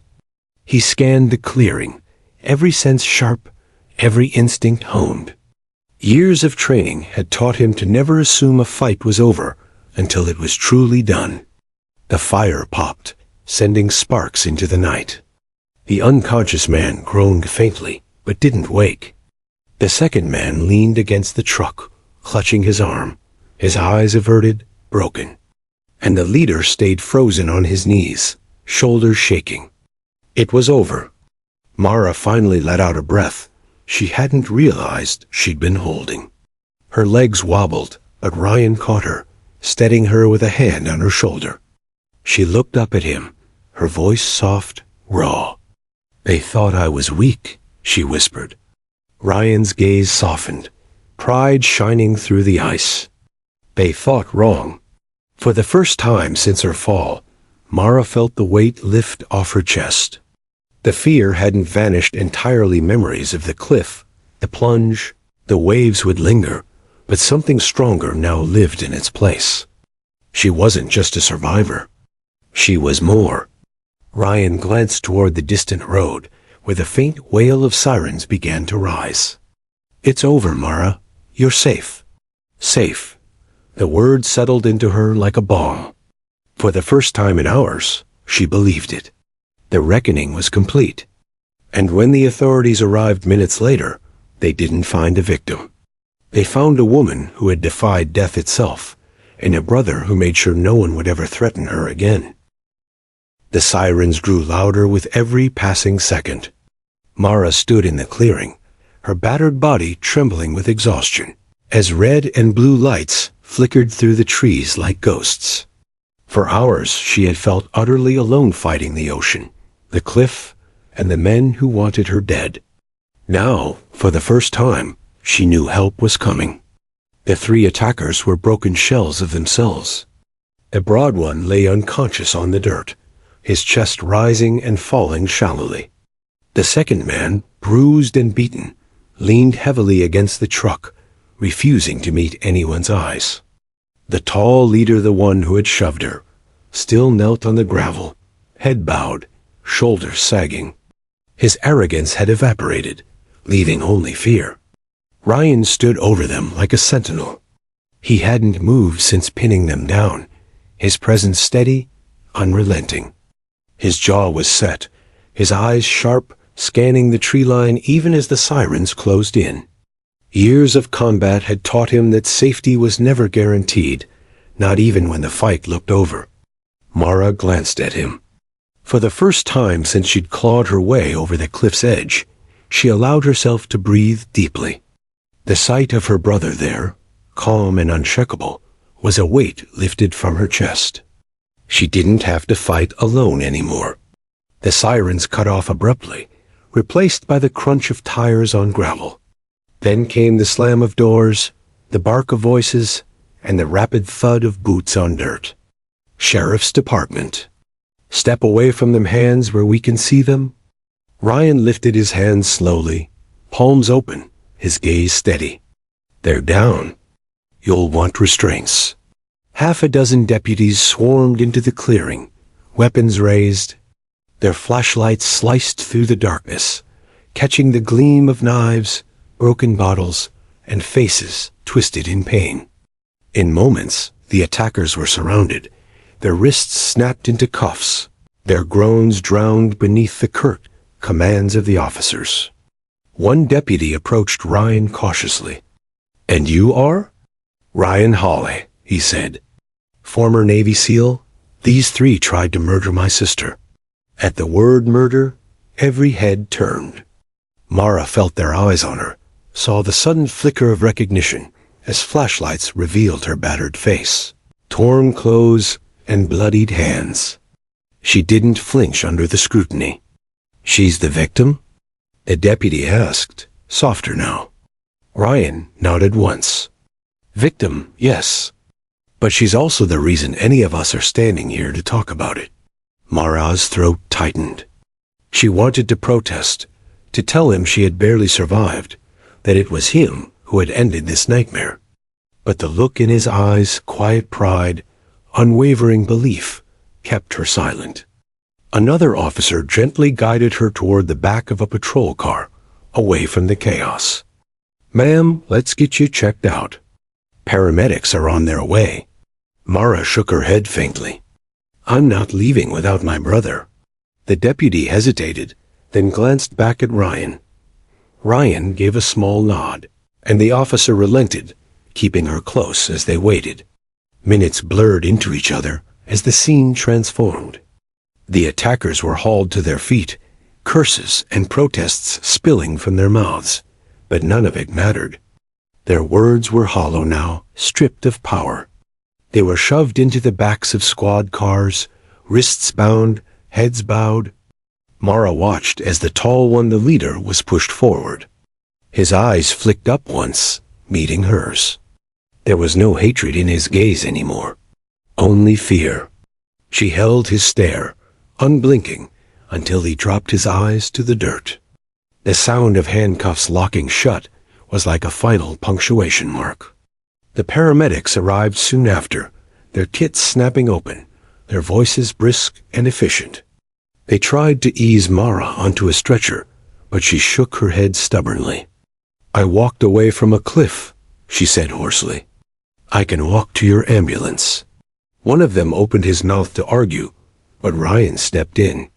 He scanned the clearing, every sense sharp, every instinct honed. Years of training had taught him to never assume a fight was over until it was truly done. The fire popped, sending sparks into the night. The unconscious man groaned faintly, but didn't wake. The second man leaned against the truck, clutching his arm, his eyes averted, broken. And the leader stayed frozen on his knees, shoulders shaking. It was over. Mara finally let out a breath she hadn't realized she'd been holding. Her legs wobbled, but Ryan caught her, steadying her with a hand on her shoulder. She looked up at him, her voice soft, raw. "They thought I was weak," she whispered. Ryan's gaze softened, pride shining through the ice. They thought wrong. For the first time since her fall, Mara felt the weight lift off her chest. The fear hadn't vanished entirely. Memories of the cliff, the plunge, the waves would linger, but something stronger now lived in its place. She wasn't just a survivor. She was more. Ryan glanced toward the distant road, where the faint wail of sirens began to rise. "It's over, Mara. You're safe." Safe. The word settled into her like a balm. For the first time in hours, she believed it. The reckoning was complete. And when the authorities arrived minutes later, they didn't find a victim. They found a woman who had defied death itself, and a brother who made sure no one would ever threaten her again. The sirens grew louder with every passing second. Mara stood in the clearing, her battered body trembling with exhaustion, as red and blue lights flickered through the trees like ghosts. For hours she had felt utterly alone, fighting the ocean, the cliff, and the men who wanted her dead. Now, for the first time, she knew help was coming. The three attackers were broken shells of themselves. The broad one lay unconscious on the dirt, his chest rising and falling shallowly. The second man, bruised and beaten, leaned heavily against the truck, refusing to meet anyone's eyes. The tall leader, the one who had shoved her, still knelt on the gravel, head bowed, shoulders sagging. His arrogance had evaporated, leaving only fear. Ryan stood over them like a sentinel. He hadn't moved since pinning them down, his presence steady, unrelenting. His jaw was set, his eyes sharp, scanning the tree line even as the sirens closed in. Years of combat had taught him that safety was never guaranteed, not even when the fight looked over. Mara glanced at him. For the first time since she'd clawed her way over the cliff's edge, she allowed herself to breathe deeply. The sight of her brother there, calm and unshakable, was a weight lifted from her chest. She didn't have to fight alone anymore. The sirens cut off abruptly, replaced by the crunch of tires on gravel. Then came the slam of doors, the bark of voices, and the rapid thud of boots on dirt. "Sheriff's Department." "Step away from them hands where we can see them." Ryan lifted his hands slowly, palms open, his gaze steady. "They're down. You'll want restraints." Half a dozen deputies swarmed into the clearing, weapons raised. Their flashlights sliced through the darkness, catching the gleam of knives, broken bottles, and faces twisted in pain. In moments, the attackers were surrounded, their wrists snapped into cuffs, their groans drowned beneath the curt commands of the officers. One deputy approached Ryan cautiously. "And you are?" "Ryan Hawley," he said. "Former Navy SEAL. These three tried to murder my sister." At the word murder, every head turned. Mara felt their eyes on her, saw the sudden flicker of recognition as flashlights revealed her battered face, torn clothes, and bloodied hands. She didn't flinch under the scrutiny. "She's the victim?" the deputy asked, softer now. Ryan nodded once. "Victim, yes. But she's also the reason any of us are standing here to talk about it." Mara's throat tightened. She wanted to protest, to tell him she had barely survived, that it was him who had ended this nightmare. But the look in his eyes, quiet pride, unwavering belief, kept her silent. Another officer gently guided her toward the back of a patrol car, away from the chaos. "Ma'am, let's get you checked out. Paramedics are on their way." Mara shook her head faintly. "I'm not leaving without my brother." The deputy hesitated, then glanced back at Ryan. Ryan gave a small nod, and the officer relented, keeping her close as they waited. Minutes blurred into each other as the scene transformed. The attackers were hauled to their feet, curses and protests spilling from their mouths, but none of it mattered. Their words were hollow now, stripped of power. They were shoved into the backs of squad cars, wrists bound, heads bowed. Mara watched as the tall one, the leader, was pushed forward. His eyes flicked up once, meeting hers. There was no hatred in his gaze anymore, only fear. She held his stare, unblinking, until he dropped his eyes to the dirt. The sound of handcuffs locking shut was like a final punctuation mark. The paramedics arrived soon after, their kits snapping open, their voices brisk and efficient. They tried to ease Mara onto a stretcher, but she shook her head stubbornly. "I walked away from a cliff," she said hoarsely. "I can walk to your ambulance." One of them opened his mouth to argue, but Ryan stepped in.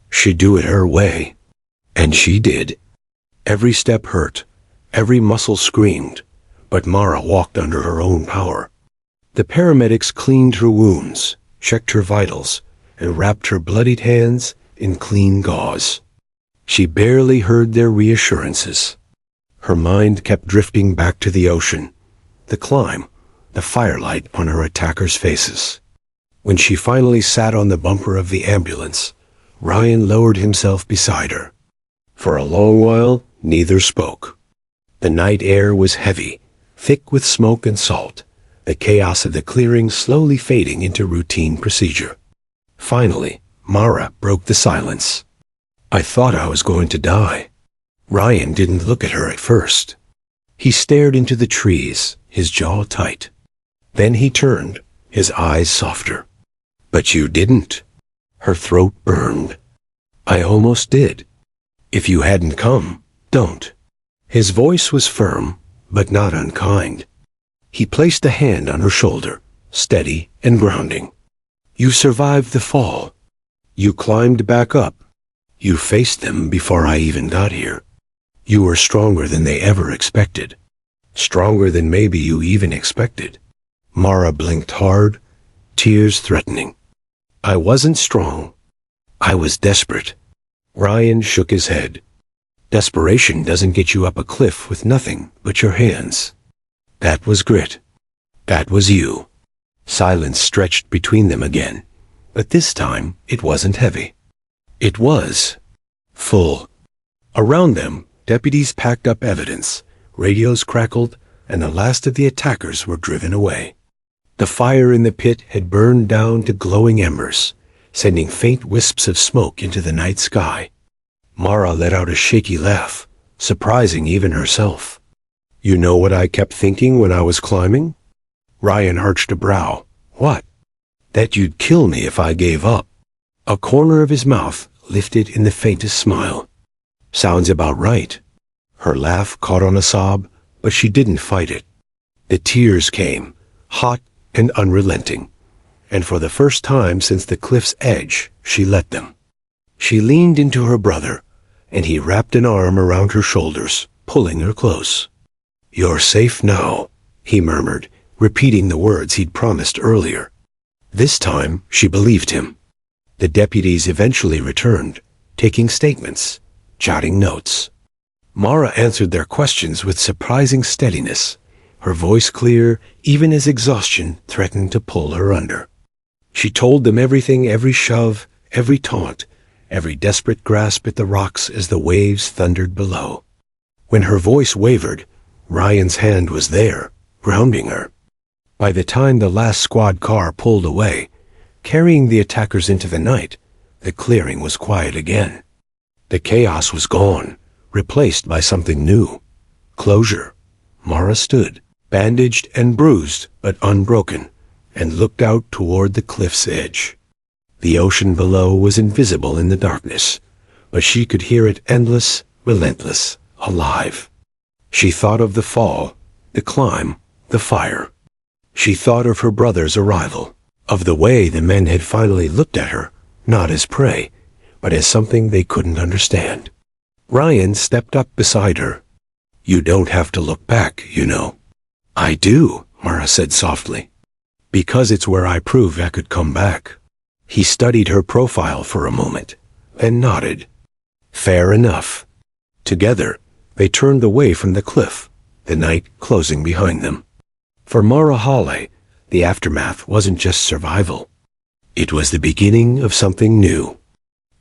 She'd do it her way. And she did. Every step hurt, every muscle screamed, but Mara walked under her own power. The paramedics cleaned her wounds, checked her vitals, and wrapped her bloodied hands in clean gauze. She barely heard their reassurances. Her mind kept drifting back to the ocean, the climb, the firelight on her attackers' faces. When she finally sat on the bumper of the ambulance, Ryan lowered himself beside her. For a long while, neither spoke. The night air was heavy, thick with smoke and salt, the chaos of the clearing slowly fading into routine procedure. Finally, Mara broke the silence. "I thought I was going to die." Ryan didn't look at her at first. He stared into the trees, his jaw tight. Then he turned, his eyes softer. "But you didn't." Her throat burned. "I almost did. If you hadn't come, don't." His voice was firm, but not unkind. He placed a hand on her shoulder, steady and grounding. "You survived the fall. You climbed back up. You faced them before I even got here. You were stronger than they ever expected. Stronger than maybe you even expected." Mara blinked hard, tears threatening. "I wasn't strong. I was desperate." Ryan shook his head. "Desperation doesn't get you up a cliff with nothing but your hands. That was grit. That was you." Silence stretched between them again, but this time it wasn't heavy. It was full. Around them, deputies packed up evidence, radios crackled, and the last of the attackers were driven away. The fire in the pit had burned down to glowing embers, sending faint wisps of smoke into the night sky. Mara let out a shaky laugh, surprising even herself. "You know what I kept thinking when I was climbing?" Ryan arched a brow. "What?" "That you'd kill me if I gave up." A corner of his mouth lifted in the faintest smile. "Sounds about right." Her laugh caught on a sob, but she didn't fight it. The tears came, hot and unrelenting, and for the first time since the cliff's edge, she let them. She leaned into her brother, and he wrapped an arm around her shoulders, pulling her close. "You're safe now," he murmured, repeating the words he'd promised earlier. This time, she believed him. The deputies eventually returned, taking statements, jotting notes. Mara answered their questions with surprising steadiness, her voice clear even as exhaustion threatened to pull her under. She told them everything, every shove, every taunt, every desperate grasp at the rocks as the waves thundered below. When her voice wavered, Ryan's hand was there, grounding her. By the time the last squad car pulled away, carrying the attackers into the night, the clearing was quiet again. The chaos was gone, replaced by something new. Closure. Mara stood, bandaged and bruised, but unbroken, and looked out toward the cliff's edge. The ocean below was invisible in the darkness, but she could hear it endless, relentless, alive. She thought of the fall, the climb, the fire. She thought of her brother's arrival, of the way the men had finally looked at her, not as prey, but as something they couldn't understand. Ryan stepped up beside her. "You don't have to look back, you know." "I do," Mara said softly. "Because it's where I proved I could come back." He studied her profile for a moment, then nodded. "Fair enough." Together, they turned away from the cliff, the night closing behind them. For Mara Hawley, the aftermath wasn't just survival. It was the beginning of something new.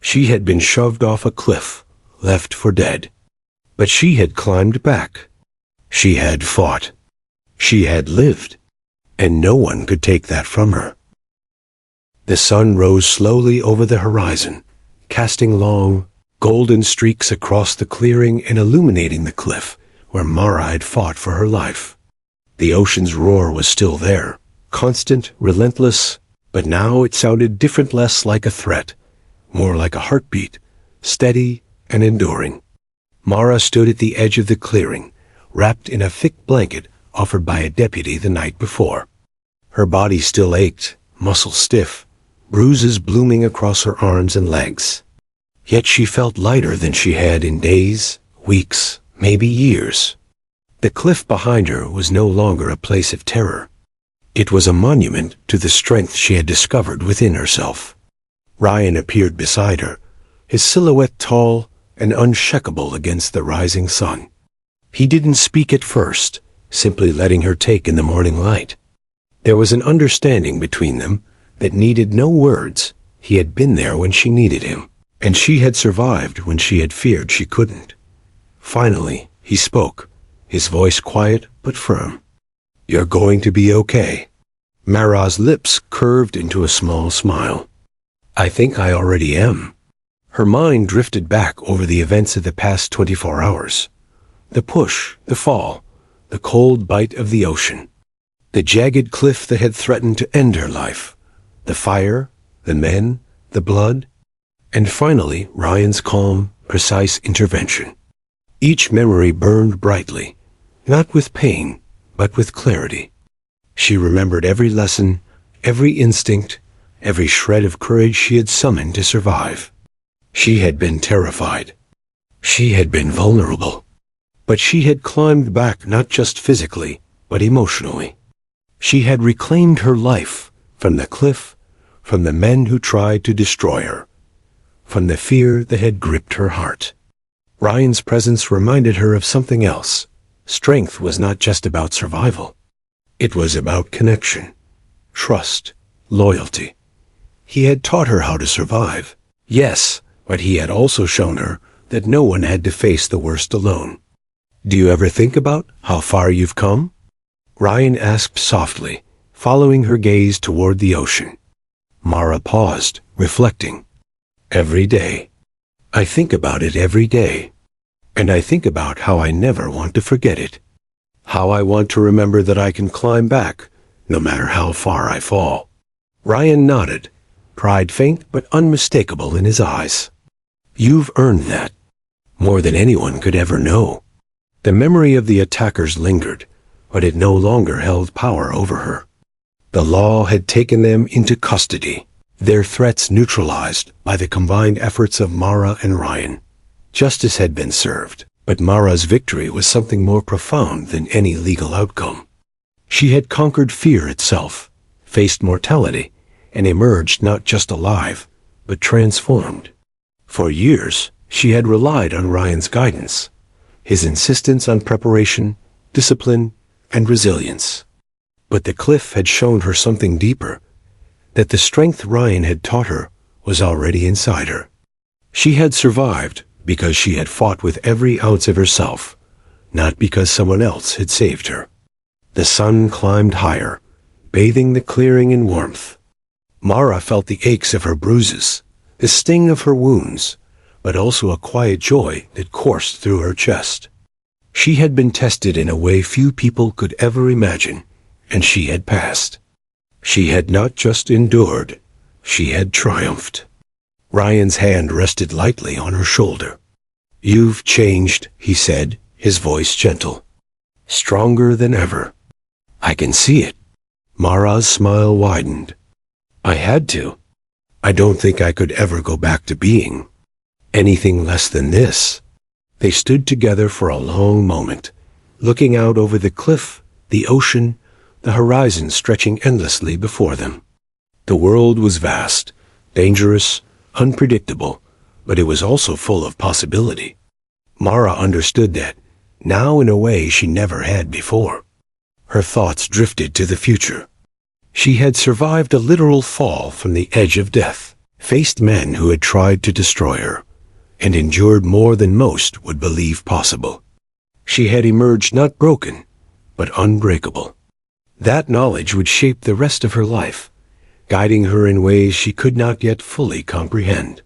She had been shoved off a cliff, left for dead. But she had climbed back. She had fought. She had lived. And no one could take that from her. The sun rose slowly over the horizon, casting long, golden streaks across the clearing and illuminating the cliff where Mara had fought for her life. The ocean's roar was still there, constant, relentless, but now it sounded different, less like a threat, more like a heartbeat, steady and enduring. Mara stood at the edge of the clearing, wrapped in a thick blanket offered by a deputy the night before. Her body still ached, muscles stiff, bruises blooming across her arms and legs. Yet she felt lighter than she had in days, weeks, maybe years. The cliff behind her was no longer a place of terror. It was a monument to the strength she had discovered within herself. Ryan appeared beside her, his silhouette tall and unshakable against the rising sun. He didn't speak at first, simply letting her take in the morning light. There was an understanding between them that needed no words. He had been there when she needed him, and she had survived when she had feared she couldn't. Finally, he spoke, his voice quiet but firm. "You're going to be okay." Mara's lips curved into a small smile. "I think I already am." Her mind drifted back over the events of the past 24 hours. The push, the fall, the cold bite of the ocean. The jagged cliff that had threatened to end her life. The fire, the men, the blood. And finally, Ryan's calm, precise intervention. Each memory burned brightly, not with pain, but with clarity. She remembered every lesson, every instinct, every shred of courage she had summoned to survive. She had been terrified. She had been vulnerable. But she had climbed back not just physically, but emotionally. She had reclaimed her life from the cliff, from the men who tried to destroy her, from the fear that had gripped her heart. Ryan's presence reminded her of something else. Strength was not just about survival. It was about connection, trust, loyalty. He had taught her how to survive, yes, but he had also shown her that no one had to face the worst alone. "Do you ever think about how far you've come?" Ryan asked softly, following her gaze toward the ocean. Mara paused, reflecting. "Every day. I think about it every day. And I think about how I never want to forget it. How I want to remember that I can climb back, no matter how far I fall." Ryan nodded, pride faint but unmistakable in his eyes. "You've earned that, more than anyone could ever know." The memory of the attackers lingered, but it no longer held power over her. The law had taken them into custody, their threats neutralized by the combined efforts of Mara and Ryan. Justice had been served, but Mara's victory was something more profound than any legal outcome. She had conquered fear itself, faced mortality, and emerged not just alive, but transformed. For years, she had relied on Ryan's guidance, his insistence on preparation, discipline, and resilience. But the cliff had shown her something deeper, that the strength Ryan had taught her was already inside her. She had survived because she had fought with every ounce of herself, not because someone else had saved her. The sun climbed higher, bathing the clearing in warmth. Mara felt the aches of her bruises, the sting of her wounds, but also a quiet joy that coursed through her chest. She had been tested in a way few people could ever imagine, and she had passed. She had not just endured, she had triumphed. Ryan's hand rested lightly on her shoulder. "You've changed," he said, his voice gentle. "Stronger than ever." "I can see it." Mara's smile widened. "I had to. I don't think I could ever go back to being anything less than this." They stood together for a long moment, looking out over the cliff, the ocean, the horizon stretching endlessly before them. The world was vast, dangerous, unpredictable, but it was also full of possibility. Mara understood that, now in a way she never had before. Her thoughts drifted to the future. She had survived a literal fall from the edge of death, faced men who had tried to destroy her, and endured more than most would believe possible. She had emerged not broken, but unbreakable. That knowledge would shape the rest of her life, guiding her in ways she could not yet fully comprehend.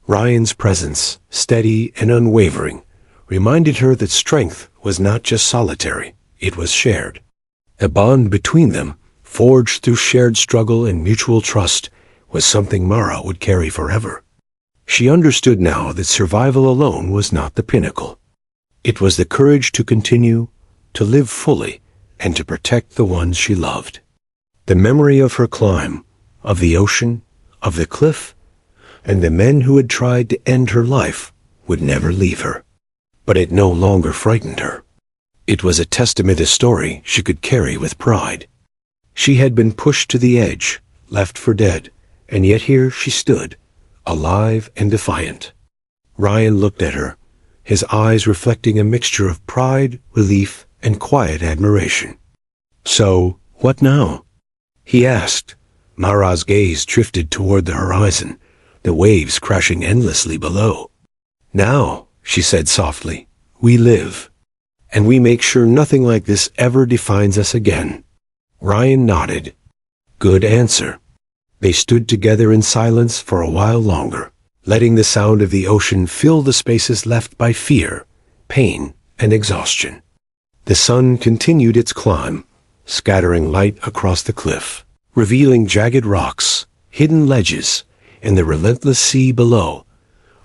Ryan's presence, steady and unwavering, reminded her that strength was not just solitary, it was shared. A bond between them, forged through shared struggle and mutual trust, was something Mara would carry forever. She understood now that survival alone was not the pinnacle. It was the courage to continue, to live fully, and to protect the ones she loved. The memory of her climb, of the ocean, of the cliff, and the men who had tried to end her life would never leave her. But it no longer frightened her. It was a testament, a story she could carry with pride. She had been pushed to the edge, left for dead, and yet here she stood, alive and defiant. Ryan looked at her, his eyes reflecting a mixture of pride, relief, and quiet admiration. "So, what now?" he asked. Mara's gaze drifted toward the horizon, the waves crashing endlessly below. "Now," she said softly, "we live, and we make sure nothing like this ever defines us again." Ryan nodded. "Good answer." They stood together in silence for a while longer, letting the sound of the ocean fill the spaces left by fear, pain, and exhaustion. The sun continued its climb, scattering light across the cliff, revealing jagged rocks, hidden ledges, and the relentless sea below,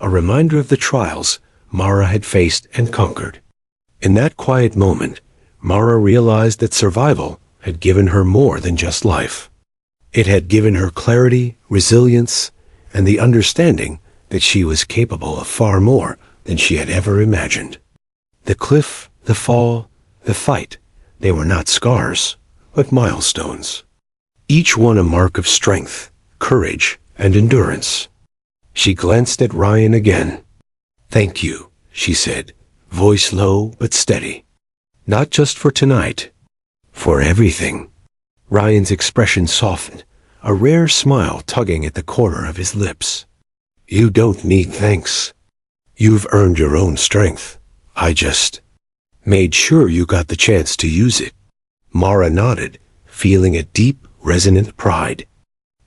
a reminder of the trials Mara had faced and conquered. In that quiet moment, Mara realized that survival had given her more than just life. It had given her clarity, resilience, and the understanding that she was capable of far more than she had ever imagined. The cliff, the fall, the fight, they were not scars, but milestones. Each one a mark of strength, courage, and endurance. She glanced at Ryan again. "Thank you," she said, voice low but steady. "Not just for tonight, for everything." Ryan's expression softened, a rare smile tugging at the corner of his lips. "You don't need thanks. You've earned your own strength. I just made sure you got the chance to use it." Mara nodded, feeling a deep, resonant pride.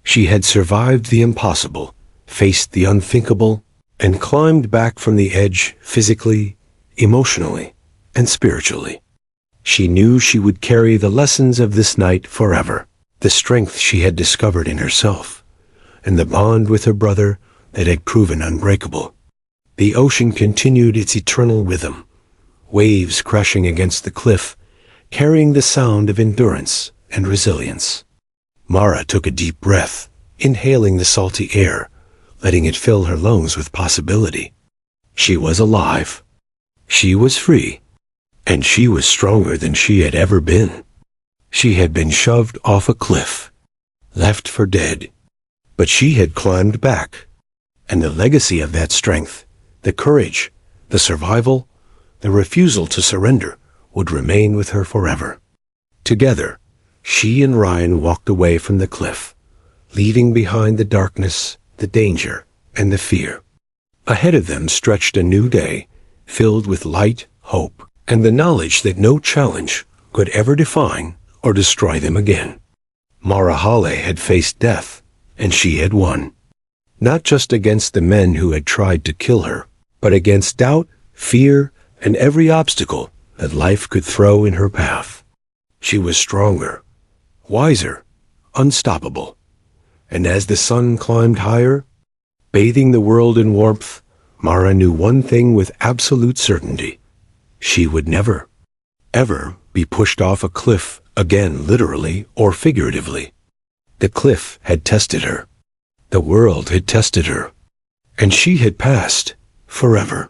She had survived the impossible, faced the unthinkable, and climbed back from the edge physically, emotionally, and spiritually. She knew she would carry the lessons of this night forever, the strength she had discovered in herself, and the bond with her brother that had proven unbreakable. The ocean continued its eternal rhythm, waves crashing against the cliff, carrying the sound of endurance and resilience. Mara took a deep breath, inhaling the salty air, letting it fill her lungs with possibility. She was alive. She was free. And she was stronger than she had ever been. She had been shoved off a cliff, left for dead, but she had climbed back. And the legacy of that strength, the courage, the survival, the refusal to surrender, would remain with her forever. Together, she and Ryan walked away from the cliff, leaving behind the darkness, the danger, and the fear. Ahead of them stretched a new day, filled with light, hope, and the knowledge that no challenge could ever define or destroy them again. Mara Hale had faced death, and she had won. not just against the men who had tried to kill her, but against doubt, fear, and every obstacle that life could throw in her path. She was stronger, wiser, unstoppable. And as the sun climbed higher, bathing the world in warmth, Mara knew one thing with absolute certainty. She would never, ever be pushed off a cliff again, literally or figuratively. The cliff had tested her. The world had tested her. And she had passed forever.